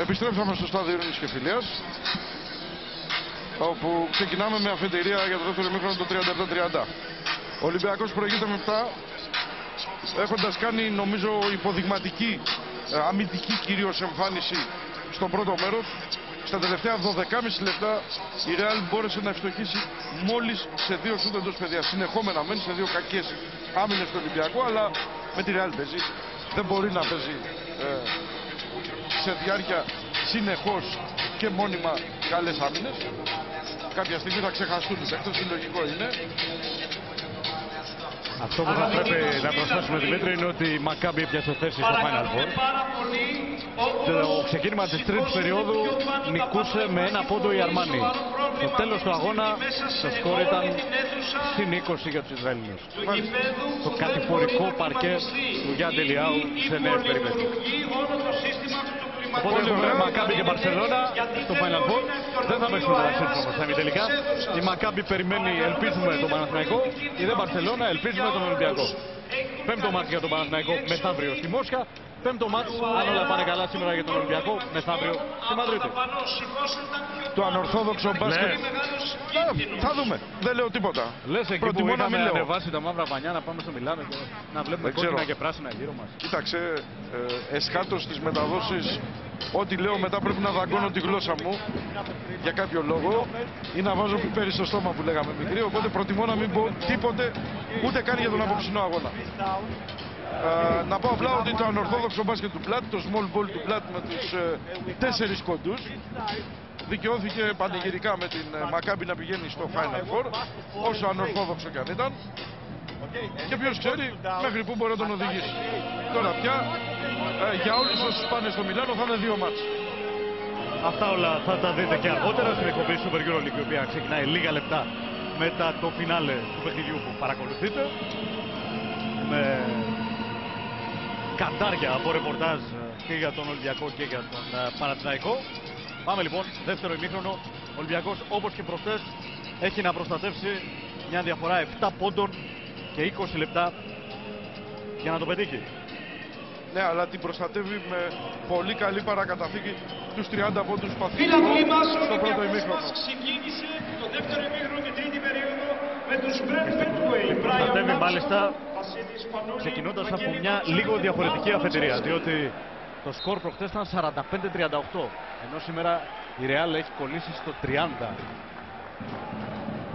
Επιστρέψαμε στο στάδιο Ειρήνης και Φιλίας, όπου ξεκινάμε με αφετηρία για το δεύτερο ημίχρονο το 37-30. Ο Ολυμπιακός προηγείται με 7, έχοντας κάνει νομίζω υποδειγματική, αμυντική κυρίως εμφάνιση στο πρώτο μέρος. Στα τελευταία 12,5 λεπτά η Real μπόρεσε να ευστοχίσει μόλις σε 2 σούτ εντός παιδιάς. Συνεχόμενα μένει σε 2 κακές άμυνες του Ολυμπιακού, αλλά με τη Real παίζει. Δεν μπορεί να παίζει σε διάρκεια συνεχώς και μόνιμα καλές άμυνες. Κάποια στιγμή θα ξεχαστούν τους παίκτες, λογικό είναι. Αυτό που θα πρέπει να προσθέσουμε, Δημήτρη, είναι ότι η Μακάμπι έπιασε θέση στο Final Four. Το ξεκίνημα της τρίτης περίοδου νικούσε με 1 πόντο η Αρμάνι. Στο τέλος του αγώνα το σκορ ήταν συν 20 για τους Ισραηλινούς. Το κατηφορικό παρκέ του Γιάννη Λιάου σε νέες περιπέτειες. Οπότε έχουμε Μακάμπι και Μπαρσελόνα στο Final Four. Δεν θα παίξουμε μεταξύ τους όμως στα ημιτελικά. Η Μακάμπι περιμένει, ελπίζουμε, τον Παναθηναϊκό. Η δε Μπαρσελόνα ελπίζουμε τον Ολυμπιακό. Πέμπτο μάτς για τον Παναθηναϊκό μεθαύριο στη Μόσχα. Πέμπτο μάτς, αν όλα πάνε καλά σήμερα για τον Ολυμπιακό, μεθαύριο στη Μαδρίτη. Το ανορθόδοξο μπάσκετ. Θα δούμε. Δεν λέω τίποτα. Λες εκεί που είχαμε ανεβάσει τα μαύρα πανιά να πάμε στο Μιλάνο και να βλέπουμε κόκκινα και πράσινα γύρω μας. Κοίταξε, εσχάτως στις μεταδόσεις, ό,τι λέω μετά πρέπει να δαγκώνω τη γλώσσα μου για κάποιο λόγο ή να βάζω πιπέρι στο στόμα που λέγαμε μικρή, οπότε προτιμώ να μην πω τίποτε ούτε καν για τον απόψινό αγώνα. Να πω απλά ότι το ανορθόδοξο μπάσκετ του Πλάτ, το small ball του Πλάτ με τους 4 κοντούς, δικαιώθηκε πανηγυρικά με την Μακάμπι να πηγαίνει στο Final Four, όσο ανορθόδοξο κι αν ήταν. Και ποιος ξέρει μέχρι πού μπορεί να τον οδηγήσει. Τώρα πια για όλους όσους πάνε στο Μιλάνο θα είναι 2 μάτς. Αυτά όλα θα τα δείτε και αργότερα στην εκπομπή Super EuroLeague, η οποία ξεκινάει λίγα λεπτά μετά το φινάλε του παιχνιδιού που παρακολουθείτε. Με καντάρια από ρεπορτάζ και για τον Ολυμπιακό και για τον Παναθηναϊκό. Πάμε λοιπόν, δεύτερο ημίχρονο. Ο Ολυμπιακός, όπως και προχτές, έχει να προστατεύσει μια διαφορά 7 πόντων και 20 λεπτά για να το πετύχει. Ναι, αλλά την προστατεύει με πολύ καλή παρακαταθήκη τους 30 πόντους που στο πρώτο ημίχρονο. Ξεκίνησε το δεύτερο ημίχρονο και τρίτη περίοδο με τους Brent Petway. Προστατεύει μάλιστα ξεκινώντας από μια λίγο διαφορετική αφετηρία, διότι το σκορ προχτές ήταν 45-38, ενώ σήμερα η Real έχει κολλήσει στο 30.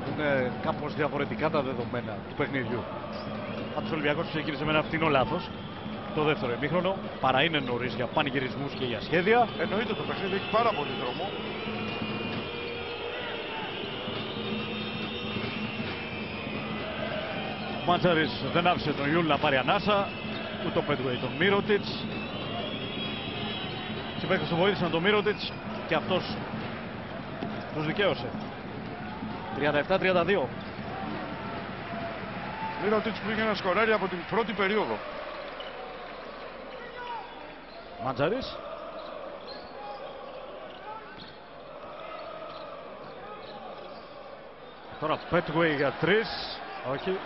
Είναι κάπως διαφορετικά τα δεδομένα του παιχνιδιού. Από τους Ολυμπιακούς ξεκίνησε με ένα φθηνό λάθος το δεύτερο ημίχρονο, παρά είναι νωρίς για πανηγυρισμούς και για σχέδια. Εννοείται, το παιχνίδι έχει πάρα πολύ δρόμο. Ο Μάντζαρης δεν άφησε τον Ιούλ να πάρει ανάσα, ούτε ο Πέτουεϊ τον Μίροτιτς. Οι παίκτες του βοήθησαν τον Μίροτιτς και αυτός τους δικαίωσε. 37-32. Μίροτιτς που είχε ένα σκοράρι από την πρώτη περίοδο. Μάντζαρης. Τώρα Πέτουεϊ για 3. Όχι.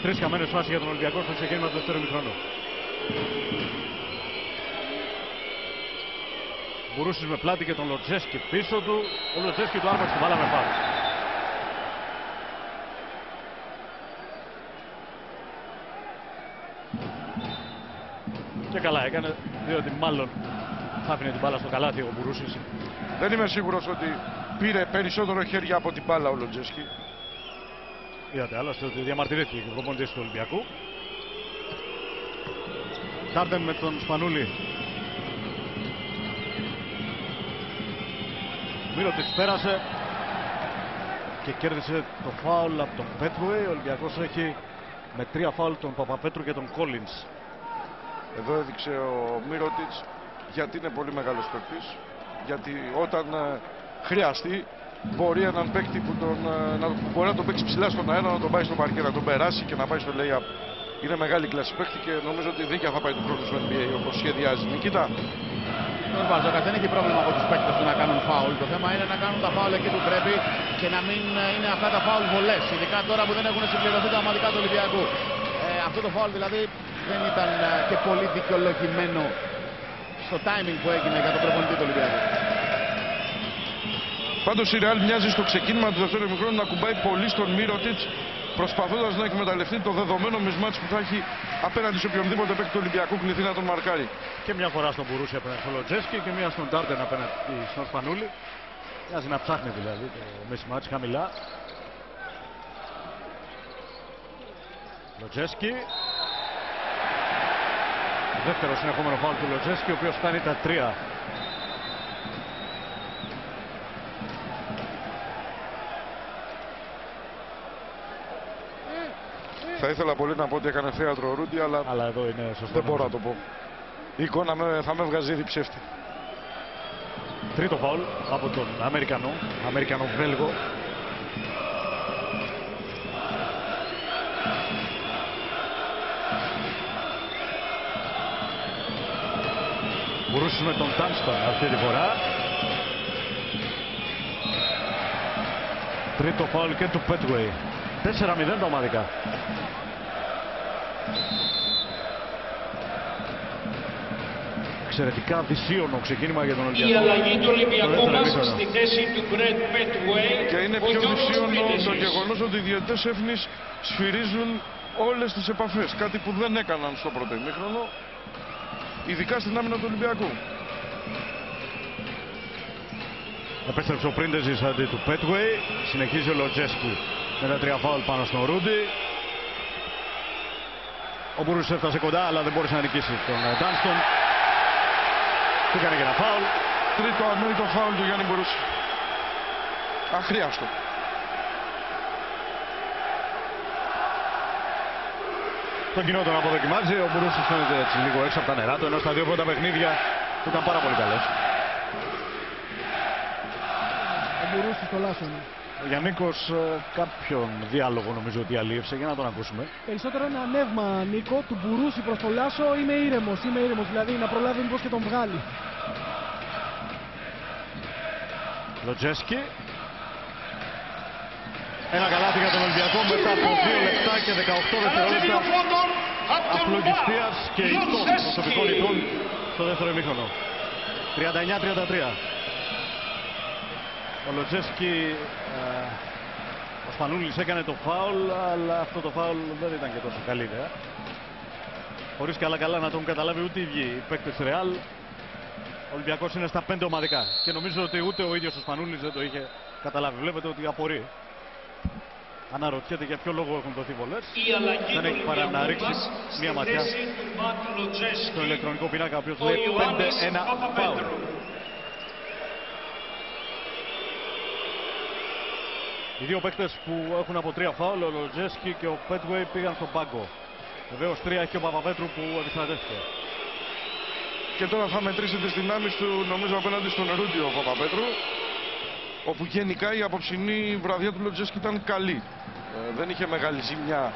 3 χαμένες φάσεις για τον Ολυμπιακό στο ξεκίνημα του δεύτερου ημιχρόνου. Μπουρούσης με πλάτη και τον Λοτζέσκι πίσω του. Ο Λοτζέσκι του άρπαξε την μπάλα με φάουλ. Και καλά έκανε, διότι μάλλον θα άφηνε την μπάλα στο καλάθι ο Μπουρούσης. Δεν είμαι σίγουρος ότι πήρε περισσότερο χέρια από την μπάλα ο Λοτζέσκι. Είδατε άλλωστε ότι διαμαρτυρήθηκε και ο προπονητής του Ολυμπιακού. Τάρντεν με τον Σπανούλη. Μύρωτης πέρασε και κέρδισε το φάουλ από τον Πέτουεϊ. Ο Ολυμπιακός έχει με 3 φάουλ τον Παπαπέτρου και τον Κόλινς. Εδώ έδειξε ο Μίροτιτς γιατί είναι πολύ μεγάλος παίκτης. Γιατί όταν χρειαστεί μπορεί έναν παίκτη που μπορεί να τον παίξει ψηλά στον αέρα, να τον πάει στο παρκέ, να τον περάσει και να πάει στο lay-up. Είναι μεγάλη κλάση παίκτη και νομίζω ότι δίκαια θα πάει το χρόνο στο NBA όπως σχεδιάζει. Νικήτα. Ο Μπαρτζόκας δεν έχει πρόβλημα από τους παίκτες του να κάνουν φάουλ. Το θέμα είναι να κάνουν τα φάουλ εκεί που πρέπει και να μην είναι αυτά τα φάουλ βολές. Ειδικά τώρα που δεν έχουν συμπληρωθεί τα ομαδικά του Ολυμπιακού. Αυτό το φάουλ δηλαδή δεν ήταν και πολύ δικαιολογημένο στο timing που έγινε για τον προπονητή του Ολυμπιακού. Πάντως η Real μοιάζει στο ξεκίνημα του δεύτερου ημιχρόνου να κουμπάει πολύ στον Μύρωτιτς, προσπαθώντας να εκμεταλλευτεί το δεδομένο μισμάτς που θα έχει απέναντι σε οποιονδήποτε παίκτη του Ολυμπιακού κληθεί να τον μαρκάρει. Και μια φορά στον Μπουρούση απέναντι στον Λοτζέσκι και μια στον Ντάρντεν απέναντι στον Σπανούλη. Μοιάζει να ψάχνει δηλαδή το mismatch χαμηλά. Λοτζέσκι. Δεύτερο συνεχόμενο φάουλ του Λοτζέσκι, ο οποίος φτάνει τα 3. Θα ήθελα πολύ να πω ότι έκανε θέατρο ο Ρούντι, αλλά εδώ είναι σωστό. δεν μπορώ να το πω. Η εικόνα θα με βγάζει ήδη ψεύτη. Τρίτο φάουλ από τον Αμερικανό-Βέλγο. Μπορούσε με τον Τάνστον αυτή τη φορά. Τρίτο φάουλ και του Πέτουεϊ. 4-0 τα ομαδικά. Εξαιρετικά δυσίωνο ξεκίνημα για τον Ολυμπιακό. Η αλλαγή του Ολυμπιακού μας στη θέση του Brent Petway. Και είναι πιο δυσίωνο το γεγονός ότι οι διαιτητές Έφνης σφυρίζουν όλες τις επαφές. Κάτι που δεν έκαναν στο πρώτο ημίχρονο, ειδικά στην άμυνα του Ολυμπιακού. Επέστρεψε ο Πρίντεζης αντί του Πέτουεϊ. Συνεχίζει ο Λοτζέσκι με τα 3 φάουλ πάνω στον Ρούντι. Ο Μπουρούσης έφτασε κοντά, αλλά δεν μπόρεσε να νικήσει τον Ντάνστον. Του έκανε και ένα φάουλ. Τρίτο αμέτρητο φάουλ του Γιάννη Μπουρούση. Αχρίαστο. Το κοινό τον αποδοκιμάζει. Ο Μπουρούσης φαίνεται έτσι λίγο έξω από τα νερά του, ενώ στα 2 πρώτα παιχνίδια του ήταν πάρα πολύ καλός. Ο Μπουρούσης το λάσωνε. Ο Γιαννίκος κάποιον διάλογο νομίζω ότι αλίευσε, για να τον ακούσουμε. Περισσότερο ένα ανέβημα, Νίκο, του Μπουρούση προς το Λάσο. Είμαι ήρεμος, δηλαδή να προλάβει μήπως και τον βγάλει. Λοτζέσκι. Ένα καλάθι για τον Ολυμπιακό μετά από 2 λεπτά και 18 δευτερόλεπτα αφλογιστίας και ηττών προσωπικών ηττών στο δεύτερο ημίχρονο. 39-33. Ο Λοτζέσκι, ο Σπανούλης έκανε το φάουλ, αλλά αυτό το φάουλ δεν ήταν και τόσο καλή ιδέα. Χωρίς και άλλα καλά να τον καταλάβει ούτε οι ίδιοι οι παίκτες Ρεάλ. Ο Ολυμπιακός είναι στα 5 ομαδικά και νομίζω ότι ούτε ο ίδιος ο Σπανούλης δεν το είχε καταλάβει. Βλέπετε ότι απορεί. Αναρωτιέται για ποιο λόγο έχουν δοθεί βολές. Δεν έχει παρά να ρίξει μία ματιά στο ηλεκτρονικό πίνακα, ο οποίος λέει 5-1 φάουλ. Οι δύο παίκτες που έχουν από 3 φάουλ, ο Λοτζέσκι και ο Πέτουεϊ, πήγαν στον πάγκο. Βεβαίως 3 έχει ο Παπαπέτρου που επιστρατεύτηκε. Και τώρα θα μετρήσει τις δυνάμεις του, νομίζω, απέναντι στον Ρούντι ο Παπαπέτρου, όπου γενικά η απόψινή βραδιά του Λοτζέσκι ήταν καλή. Δεν είχε μεγάλη ζημιά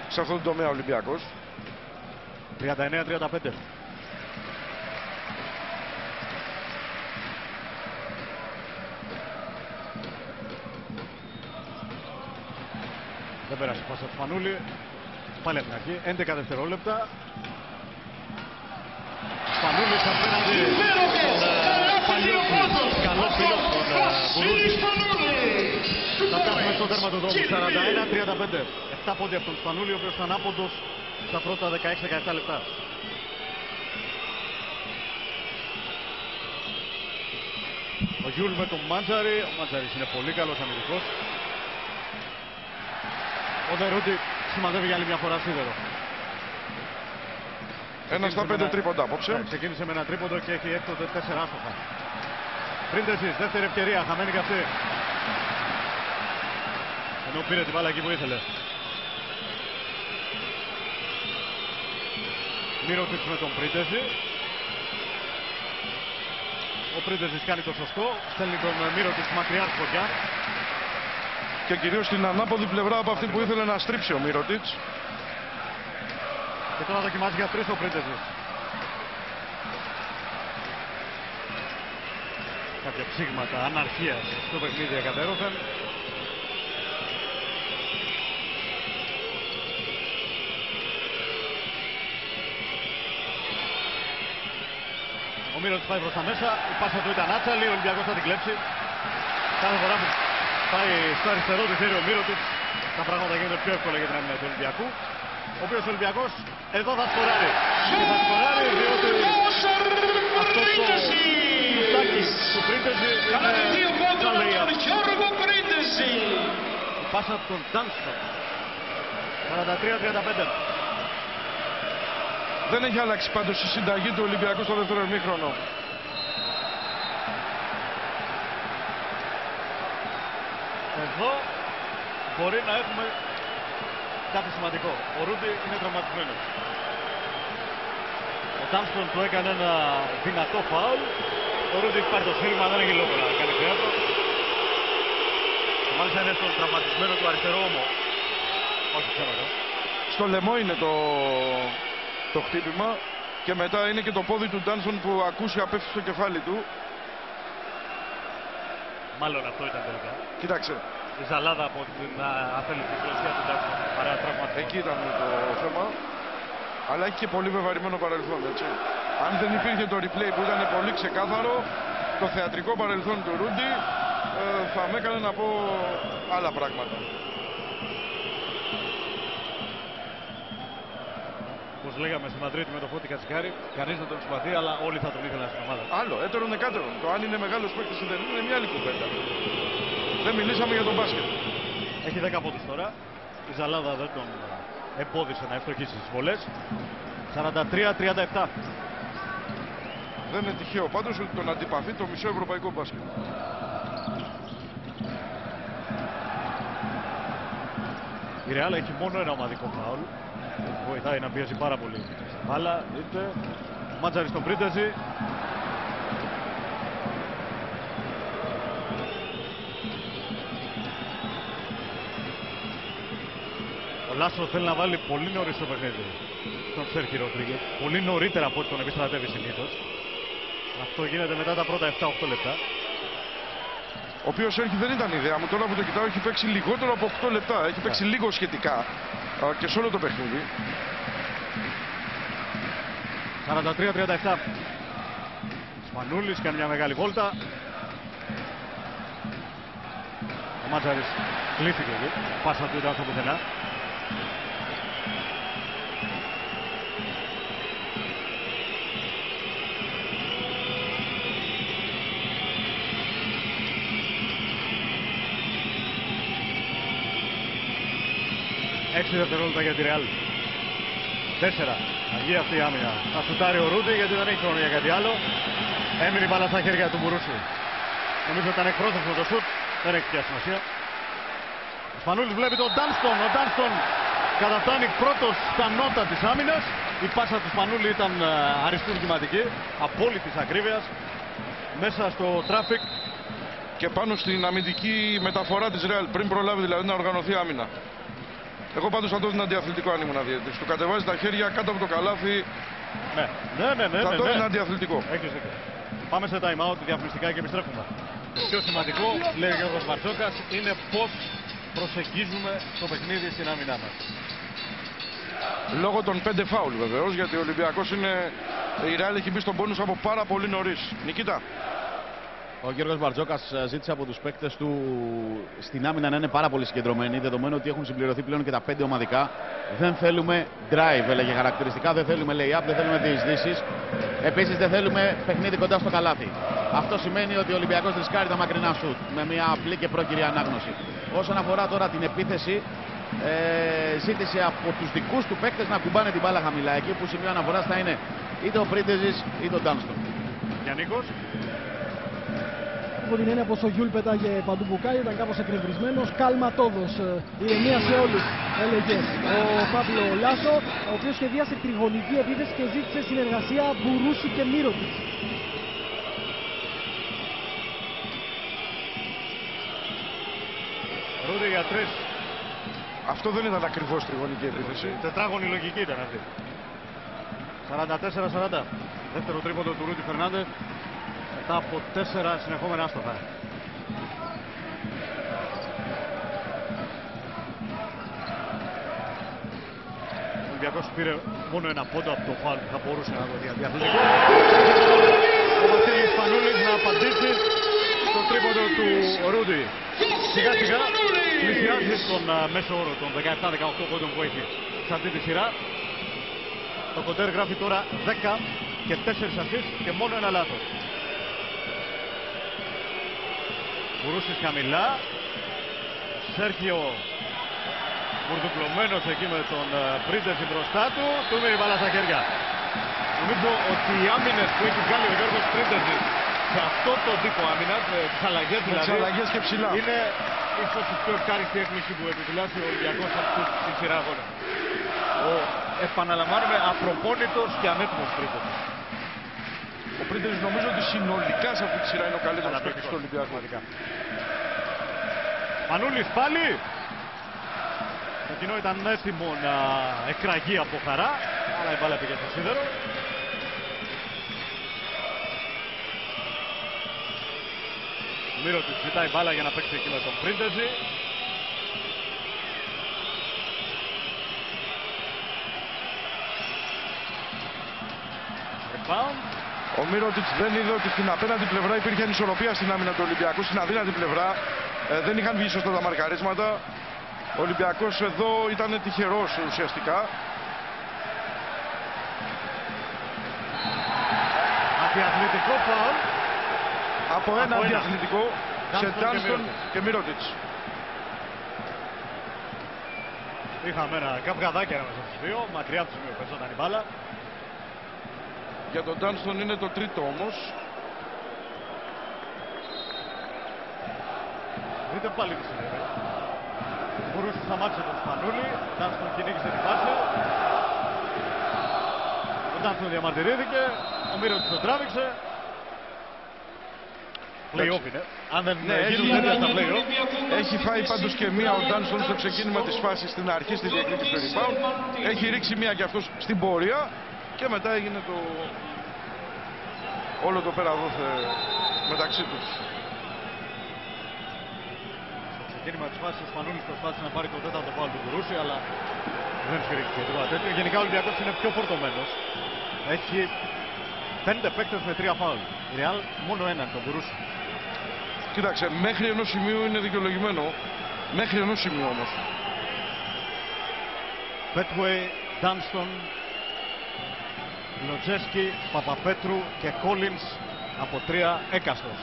σε αυτόν τον τομέα ο Ολυμπιακός. 39-35. Δεν πέρασε πάσα του Σπανούλη. Πάλι από την αρχή. 11 δευτερόλεπτα. Σπανούλης απέναντι στον καλό φίλο τον Μπουρούση. Θα φτάσουμε στο τέρμα του δρόμου. 41-35. 7 πόντια από τον Σπανούλη, ο οποίος ήταν άποντος στα πρώτα 16-17 λεπτά. Ο Γιούλ με τον Μάντζαρη. Ο Μάντζαρης είναι πολύ καλός αμυντικός. Ο Ντερούντι σημαδεύει για άλλη μια φορά σίδερο. Ένα στα 5 τρίποντα απόψε. Ξεκίνησε με ένα τρίποντο και έχει έκτοτε 4 άστοχα. Πρίντεζης, δεύτερη ευκαιρία, χαμένη και αυτή. Ενώ πήρε την μπάλα εκεί που ήθελε. Μύρωτιτς με τον Πρίντεζη. Ο Πρίντεζης κάνει το σωστό. Στέλνει τον Μύρωτιτς μακριά στη φωτιά. Και κυρίως στην ανάποδη πλευρά από αυτή που ήθελε να στρίψει ο Μύρωτιτς. Και τώρα δοκιμάζει για 3 ο Πρίντεζης. Κάποια ψήγματα αναρχίας στο παιχνίδι εκατέρωθεν. Ο Μύρωτης πάει προς τα μέσα, η πάσα του ήταν άτσαλη, ο Ολυμπιακός θα την κλέψει. Κάθε φορά που πάει στο αριστερό του χέρι ο Μύρωτης, τα πράγματα γίνονται πιο εύκολα για την άμυνα του Ολυμπιακού. Ο οποίος ο Ολυμπιακός εδώ θα σκοράρει. Και θα σκοράρει διότι αυτό το σουτάκι του Πρίντεζη είναι η πάσα από τον Ντάνστον. 43-35. Δεν έχει αλλάξει πάντως η συνταγή του Ολυμπιακού στο δεύτερο ημίχρονο. Εδώ μπορεί να έχουμε κάτι σημαντικό. Ο Ρούντι είναι τραυματισμένος. Ο Ντάνστον του έκανε ένα δυνατό φάουλ. Ο Ρούντι έχει πάρει το σφύριγμα, δεν έχει λόγο να κάνει θέατρο. Μάλιστα είναι στον τραυματισμένο του αριστερό ώμο. Όχι ψέματα. Στο λαιμό είναι το χτύπημα και μετά είναι και το πόδι του Ντάνσον που ακούσια πέφτει στο κεφάλι του. Μάλλον αυτό ήταν τελικά. Κοίταξε. Η ζαλάδα από την αθλητική φιλοσοφία του Ντάνσον παρά τραυματισμό. Εκεί ήταν το θέμα. Αλλά έχει και πολύ βεβαρημένο παρελθόν, έτσι. Αν δεν υπήρχε το replay που ήταν πολύ ξεκάθαρο, το θεατρικό παρελθόν του Ρούντι θα με έκανε να πω άλλα πράγματα. Όπως λέγαμε στη Μαδρίτη με το Φώτη Κατσικάρη, κανείς δεν τον συμπαθεί, αλλά όλοι θα τον ήθελαν στην ομάδα. Άλλο, έτερον εκάτερον. Το αν είναι μεγάλος παίκτης ή δεν είναι μια άλλη κουβέντα. Δεν μιλήσαμε για τον μπάσκετ. Έχει 10 πόντους τώρα. Η ζαλάδα δεν τον εμπόδισε να ευστοχίσει στις βολές. 43-37. Δεν είναι τυχαίο πάντως ότι τον αντιπαθεί το μισό ευρωπαϊκό μπάσκετ. Η Ρεάλ έχει μόνο ένα ομαδικό φάουλ. Βοηθάει να πιέζει πάρα πολύ. Αλλά είτε μάτζαρι στον Πρίντεζη. Ο Λάσο θέλει να βάλει πολύ νωρίς στο παιχνίδι τον Σέρχι Ροντρίγκες. Πολύ νωρίτερα από ό,τι τον επιστρατεύει συνήθως. Αυτό γίνεται μετά τα πρώτα 7-8 λεπτά. Ο οποίος Σέρχι δεν ήταν ιδέα μου. Τώρα που το κοιτάω έχει παίξει λιγότερο από 8 λεπτά. Έχει παίξει λίγο σχετικά και σε όλο το παιχνίδι. 43-37. Σπανούλης κάνει μια μεγάλη βόλτα. Ο Μάτζαρης κλείθηκε εκεί. Πάσα του ήταν στο πουθενά. Έξι δευτερόλεπτα για τη Ρεάλ. 4. Αργεί αυτή η άμυνα. Θα σουτάρει ο Ρούντι γιατί δεν έχει χρόνο για κάτι άλλο. Έμεινε η μπάλα στα χέρια του Μπουρούση. Νομίζω ήταν εκπρόθεσμο το σουτ. Δεν έχει πια σημασία. Ο Σπανούλης βλέπει τον Ντάνστον. Ο Ντάνστον καταφτάνει πρώτος στα νότα της άμυνας. Η πάσα του Σπανούλη ήταν αριστούργηματική. Απόλυτης ακρίβειας. Μέσα στο τράφικ. Και πάνω στην αμυντική μεταφορά της Ρεάλ πριν προλάβει δηλαδή να οργανωθεί άμυνα. Εγώ πάντως θα το έδινα αντιαθλητικό αν ήμουν διαιτητής. Του κατεβάζει τα χέρια κάτω από το καλάθι. Ναι. Θα το έδινα αντιαθλητικό. Έχεις δίκιο. Πάμε σε time out διαφημιστικά και επιστρέφουμε. Το πιο σημαντικό, λέει ο Γιώργος Μπαρτζόκας, είναι πώς προσεγγίζουμε το παιχνίδι στην άμυνά μας. Λόγω των 5 φάουλ βεβαίως, γιατί ο Ολυμπιακός είναι... Η Ρεάλ έχει μπει στον πόνους από πάρα πολύ νωρίς. Νικήτα. Ο Γιώργος Μπαρτζόκας ζήτησε από τους παίκτες του στην άμυνα να είναι πάρα πολύ συγκεντρωμένοι, δεδομένου ότι έχουν συμπληρωθεί πλέον και τα 5 ομαδικά. Δεν θέλουμε drive, έλεγε χαρακτηριστικά, δεν θέλουμε lay-up, δεν θέλουμε διεισδύσεις. Επίσης δεν θέλουμε παιχνίδι κοντά στο καλάθι. Αυτό σημαίνει ότι ο Ολυμπιακός ρισκάρει τα μακρινά σουτ με μια απλή και πρόκυρη ανάγνωση. Όσον αφορά τώρα την επίθεση, ζήτησε από τους δικούς του παίκτες να κουμπάνε την μπάλα χαμηλά. Εκεί που σημείο αναφοράς θα είναι είτε ο Πρίντεζης είτε ο Ντάνστον. Γιάννικος. Από την έννοια πως ο Γιούλ πέταγε παντού μπουκάλι, ήταν κάπως εκνευρισμένος. Καλματόδος, ηρεμία σε όλους, έλεγε ο Παύλο Λάσο, ο οποίος σχεδίασε τριγωνική επίθεση και ζήτησε συνεργασία Μπουρούση και Μύρωτης. Ρούντι για 3. Αυτό δεν ήταν ακριβώς τριγωνική επίθεση. Τετράγωνη λογική ήταν αυτή. 44-40. Δεύτερο τρίποντο του Ρούντι Φερνάντες. Μετά από 4 συνεχόμενα άστοχα. Ο Ολυμπιακός πήρε μόνο ένα πόντο από το φάουλ που θα μπορούσε να το διαθέτει. ο Βασίλης Σπανούλης να απαντήσει στο τρίποντο του Ρούντι. Σιγά σιγά πλησιάζει στον μέσο όρο των 17-18 πόντων που έχει σε αυτή τη σειρά. Το Κοντέρ γράφει τώρα 10 και 4 ασίστ και μόνο ένα λάθος. Μπουρούσης χαμηλά. Σέρχιο μπουρδουκλωμένος εκεί με τον Πρίντεζι μπροστά του. Του μείνει μπάλα στα χέρια. Νομίζω ότι οι άμυνες που έχει βγάλει ο Γιώργος Πρίντεζι σε αυτό το τύπο άμυνας, τις αλλαγές Με δηλαδή, τις αλλαγές και ψηλά. είναι ίσως η πιο ευχάριστη έκπληξη που επιφυλάσσει ο Ολυμπιακός στη σειρά αγώνα. Επαναλαμβάνουμε, απροπόνητος και ανέτοιμος τρίποντος. Ο Πρίντεζι νομίζω ότι συνολικά σε αυτή τη σειρά είναι ο καλύτερος παίκτης του Ολυμπιακού. Μανούλης πάλι. Το κοινό ήταν έτοιμο να εκραγεί από χαρά, αλλά η μπάλα πήγε στο σίδερο. Μύρωτης ζητάει μπάλα για να παίξει εκεί με τον Πρίντεζι. Rebound. Ο Μύρωτιτς δεν είδε ότι στην απέναντι πλευρά υπήρχε ανισορροπία στην άμυνα του Ολυμπιακού. Στην αδύνατη πλευρά δεν είχαν βγει σωστά τα μαρκαρίσματα. Ο Ολυμπιακός εδώ ήταν τυχερός ουσιαστικά. Αντιαθλητικό φάουλ. Από ένα Από αντιαθλητικό σε Dunston Ντάνστον και Μύρωτιτς. Είχαμε ένα καυγαδάκι ανάμεσα στους δύο. Μακριά από τους δύο παίζονταν η μπάλα. Για τον Ντάνστον είναι το τρίτο όμως. Δείτε πάλι τι συνέβη. Μπορούσε να σταμάτησε τον Σπανούλη. Ο Ντάνστον κυνήγησε την πάση. Ο Ντάνστον διαμαρτυρήθηκε. Ο Μύρωτης τον τράβηξε. Play-off είναι. Αν δεν γίνουν τέτοια στα play-off. Έχει φάει πάντως και μία ο Ντάνστον στο ξεκίνημα της φάσης στην αρχή στη διεκδίκηση του rebound. Έχει ρίξει μία και αυτός στην πορεία και μετά έγινε το όλο το πέρα δόθε μεταξύ τους. Στο ξεκίνημα της φάσης ο Σπανούλης προσπάθησε να πάρει το τέταρτο φάουλ του Μπουρούση, αλλά δεν σφυρίχθηκε τίποτα τέτοιο. Γενικά ο Ολυμπιακός είναι πιο φορτωμένος. Έχει 5 παίκτες με 3 φάουλ. Η Real μόνο έναν, τον Μπουρούση. Κοίταξε, μέχρι ενός σημείου είναι δικαιολογημένο. Μέχρι ενός σημείου όμως. Πέτουεϊ, Ντάνστον, Λοτζέσκι, Παπαπέτρου και Κόλινς από 3 έκαστος.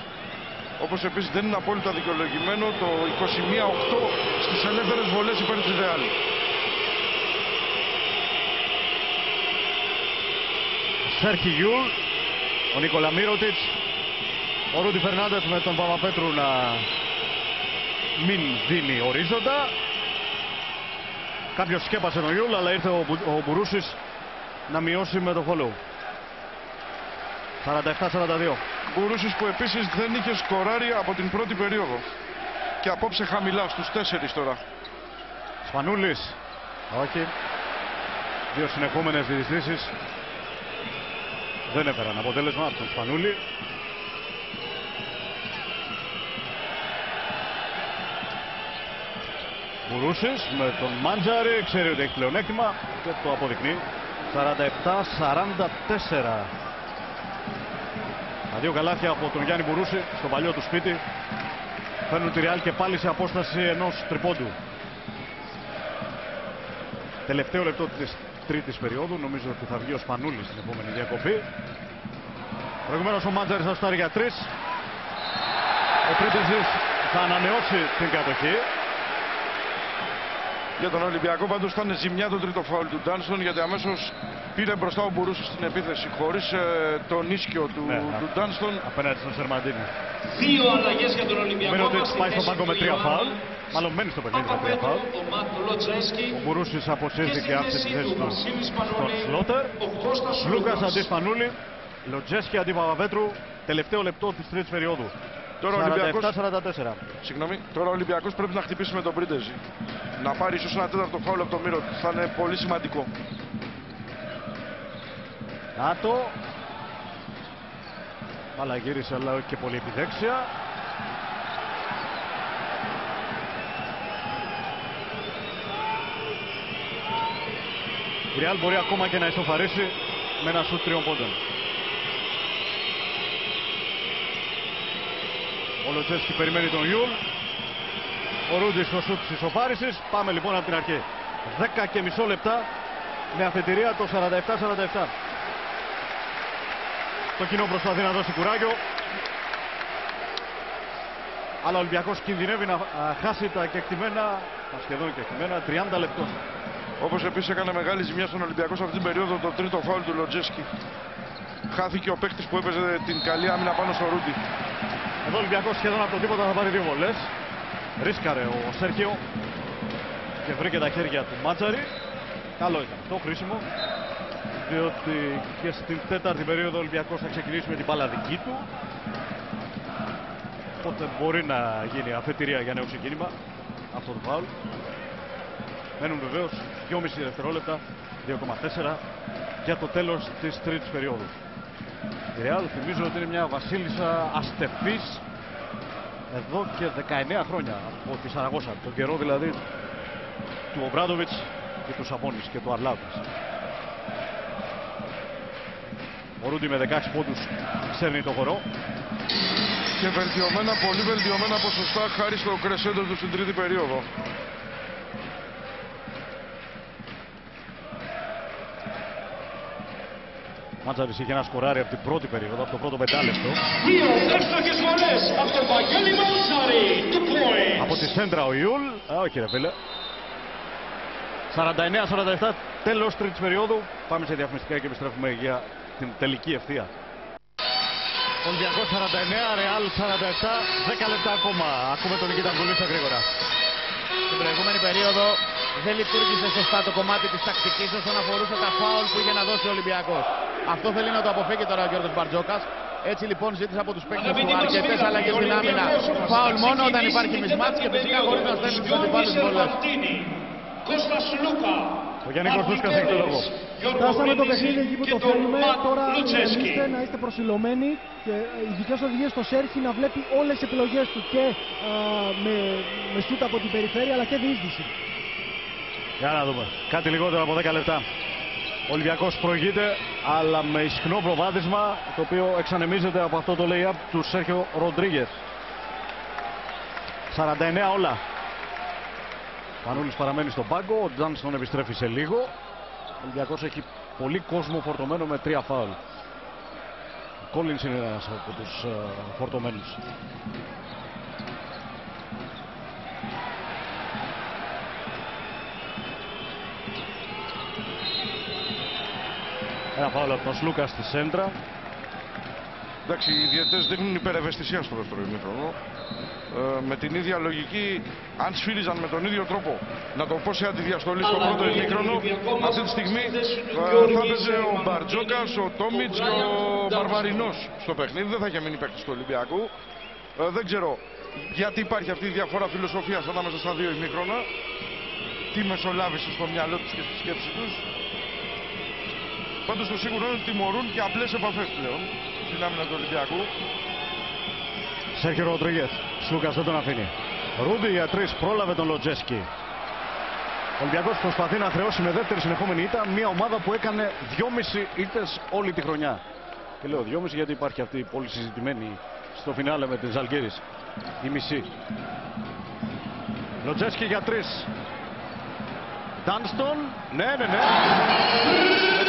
Όπως επίσης δεν είναι απόλυτα δικαιολογημένο το 21-8 στις ελεύθερες βολές υπέρ της Real. Σέρχι Γιούλ, ο Νίκολα Μύρωτιτς, ο Ρούντι Φερνάντες με τον Παπαπέτρου να μην δίνει ορίζοντα. Κάποιος σκέπασε τον Γιούλ, αλλά ήρθε ο Μπουρούσης να μειώσει με το follow. 47-42. Μπουρούσης που επίσης δεν είχε σκοράρει από την πρώτη περίοδο. Και απόψε χαμηλά στους 4 τώρα. Σπανούλης. Όχι. 2 συνεχόμενες διεισδύσεις δεν έφεραν αποτέλεσμα από τον Σπανούλη. Μπουρούσης με τον Μάντζαρη, ξέρει ότι έχει πλεονέκτημα και το αποδεικνύει. 47-44. Τα 2 καλάθια από τον Γιάννη Μπουρούση στο παλιό του σπίτι φέρνουν τη Real και πάλι σε απόσταση ενός τριπόντου. Τελευταίο λεπτό της τρίτης περίοδου, νομίζω ότι θα βγει ο Σπανούλης στην επόμενη διακοπή. Προηγουμένως ο Μάντζαρης θα στάρει για 3. Ο Πρίντεζης θα ανανεώσει την κατοχή. Για τον Ολυμπιακό πάντως ήταν ζημιά το τρίτο φάουλ του Ντάνστον, γιατί αμέσως πήρε μπροστά ο Μπουρούσης στην επίθεση χωρίς τον ίσκιο του Ντάνστον. Απέναντι στον Σερμαντίνη. 2 αλλαγές για τον Ολυμπιακό. Μύρωτιτς πάει στον πάγκο με 3 φάουλ. Μάλλον μένει στο παιχνίδι με 3 φάουλ. Ο Μπουρούσης αποσύρθηκε και άφησε τη θέση του στον Σλότερ. Λούκας αντί Σπανούλη. Λοτζέσκι αντί Παπαπέτρου. Τελευταίο λεπτό της τρίτης περίοδου. Τώρα ο Ολυμπιακός, 47-44. συγγνώμη, τώρα ο Ολυμπιακός πρέπει να χτυπήσει με τον Πρίντεζι. Να πάρει ίσως ένα τέταρτο φάουλ από τον Μύρωτιτς. Θα είναι πολύ σημαντικό. Νάτο. Μπάλα γύρισε, αλλά όχι και πολύ επιδέξια. Η Real μπορεί ακόμα και να ισοφαρίσει με ένα σουτ 3 πόντων. Ο Λοτζέσκι περιμένει τον Γιούλ. Ο Ρούντι στο σουτ της ισοφάρισης. Πάμε λοιπόν από την αρχή. 10,5 λεπτά με αφετηρία το 47-47. Το κοινό προσπαθεί να δώσει κουράγιο. Αλλά ο Ολυμπιακός κινδυνεύει να χάσει τα κεκτημένα, τα σχεδόν κεκτημένα 30 λεπτών. Όπως επίσης έκανε μεγάλη ζημιά στον Ολυμπιακό σε αυτή την περίοδο το τρίτο φάουλ του Λοτζέσκι. Χάθηκε ο παίκτης που έπαιζε την καλή άμυνα πάνω στο Ρούντι. Εδώ ο Ολυμπιακός σχεδόν από το τίποτα θα πάρει 2 βολές. Ρίσκαρε ο Σέρχιο και βρήκε τα χέρια του Μάτζαρη. Καλό ήταν αυτό, χρήσιμο. Διότι και στην τέταρτη περίοδο ο Ολυμπιακός θα ξεκινήσει με την μπάλα δική του. Οπότε μπορεί να γίνει αφετηρία για νέο ξεκίνημα αυτό το φάουλ. Μένουν βεβαίως 2,5 δευτερόλεπτα, 2,4 για το τέλος της τρίτης περίοδου. Η Real θυμίζω ότι είναι μια βασίλισσα αστεφής εδώ και 19 χρόνια από τη Σαραγώσα, τον καιρό δηλαδή του Ομπράντοβιτς και του Σαμόνης και του Αρλάουτας. Ο Ρούντι με 16 πόντους ξέρνει το χορό. Και βελτιωμένα, πολύ βελτιωμένα ποσοστά χάρη στο κρεσέντο του στην τρίτη περίοδο. Μάτζαρης είχε ένα σκοράρι από την πρώτη περίοδο, από το πρώτο πεντάλεπτο. Δύο εύστοχες βολές από τον Βαγγέλη Μαντσάρη. 2 points. Από τη σέντρα ο Ιούλ. Όχι ρε φίλε. 49-47, τέλος τρίτης περίοδου. Πάμε σε διαφημιστικά και επιστρέφουμε για την τελική ευθεία. Ολυμπιακός 49, Ρεάλ 47, 10 λεπτά ακόμα. Ακούμε τον Νικήτα Βουλίστα γρήγορα. Στην προηγούμενη περίοδο δεν λειτουργήσε σωστά το κομμάτι της τακτικής όσον αφορούσε τα φάουλ που είχε να δώσει ο Ολυμπιακός. Αυτό θέλει να το αποφύγει τώρα ο Γιώργος Μπαρτζόκας. Έτσι λοιπόν ζήτησε από τους παίκτες του αρκετές αλλαγές στην άμυνα. Φάουλ μόνο όταν υπάρχει μισμάτς και φυσικά χωρίς να στέλνει τους αντιπάλους βολές. Ο Γιάννης Κωστούσκας έχει το λόγο. Φτάσαμε το παιχνίδι εκεί που το θέλουμε. Τώρα ηρεμήστε, να είστε προσιλωμένοι και ειδικές οδηγίες στο Σέρχι να βλέπει όλες τις επιλογές του και με σούτ από την περιφέρεια αλλά και διείσδυση. Για να δούμε. Κάτι λιγότερο από 10 λεπτά. Ο Ολυμπιακός προηγείται, αλλά με ισχνό προβάδισμα, το οποίο εξανεμίζεται από αυτό το lay-up του Σέρχιο Ροντρίγκεθ. 49 όλα. Πανούλης παραμένει στον πάγκο, ο Τζάνστον επιστρέφει σε λίγο. Ο Ολυμπιακός έχει πολύ κόσμο φορτωμένο με 3 φάουλ. Ο Κόλινς είναι ένας από τους φορτωμένους. Ένα φάουλ από τον Σλούκα στη σέντρα. Εντάξει, οι διαιτητές δείχνουν υπερευαισθησία στο δεύτερο ημίχρονο. Με την ίδια λογική, αν σφύριζαν με τον ίδιο τρόπο να το πω σε αντιδιαστολή στο πρώτο ημίχρονο, αυτή τη στιγμή θα έπαιζε ο Μπαρτζόκας, ο Τόμιτς και ο Μπαρβαρινός στο παιχνίδι. Δεν θα είχε μείνει παίκτης του Ολυμπιακού. Δεν ξέρω γιατί υπάρχει αυτή η διαφορά φιλοσοφίας ανάμεσα στα δύο ημίχρονα. Τι μεσολάβησε στο μυαλό τους και στη σκέψη τους. Πάντως το σίγουρο είναι ότι τιμωρούν και απλές επαφές πλέον στην άμυνα του Ολυμπιακού. Σέρχιο Ροντρίγκεθ. Σλούκας δεν τον αφήνει. Ρούντι για 3, πρόλαβε τον Λοτζέσκι. Ο Ολυμπιακός προσπαθεί να χρεώσει με δεύτερη συνεχόμενη ήττα μια ομάδα που έκανε 2,5 ήττες όλη τη χρονιά. Και λέω 2,5 γιατί υπάρχει αυτή η πολύ συζητημένη στο φινάλε με την Ζαλγκίρις. Η μισή. Λοτζέσκι για 3. Ντάνστον. Ναι. Με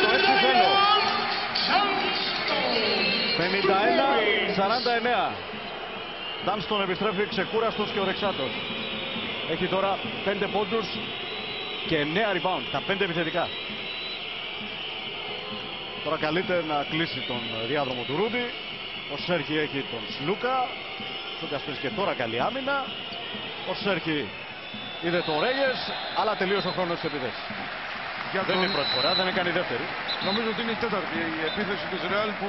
το έτσι θέλω. 51-49. Ντάνστον επιστρέφει ξεκούραστος και ορεξάτος. Έχει τώρα 5 πόντους και 9 rebound. Τα 5 επιθετικά. Τώρα καλείται να κλείσει τον διάδρομο του Ρούντι. Ο Σέρχι έχει τον Σλούκα. Ο Σλούκας παίζει και τώρα καλή άμυνα. Ο Σέρχι είδε το Ρέγες, αλλά τελείωσε ο χρόνος της επίθεσης. Δεν είναι η πρώτη φορά, δεν έκανε η δεύτερη. Νομίζω ότι είναι η τέταρτη η επίθεση της Ρεάλ που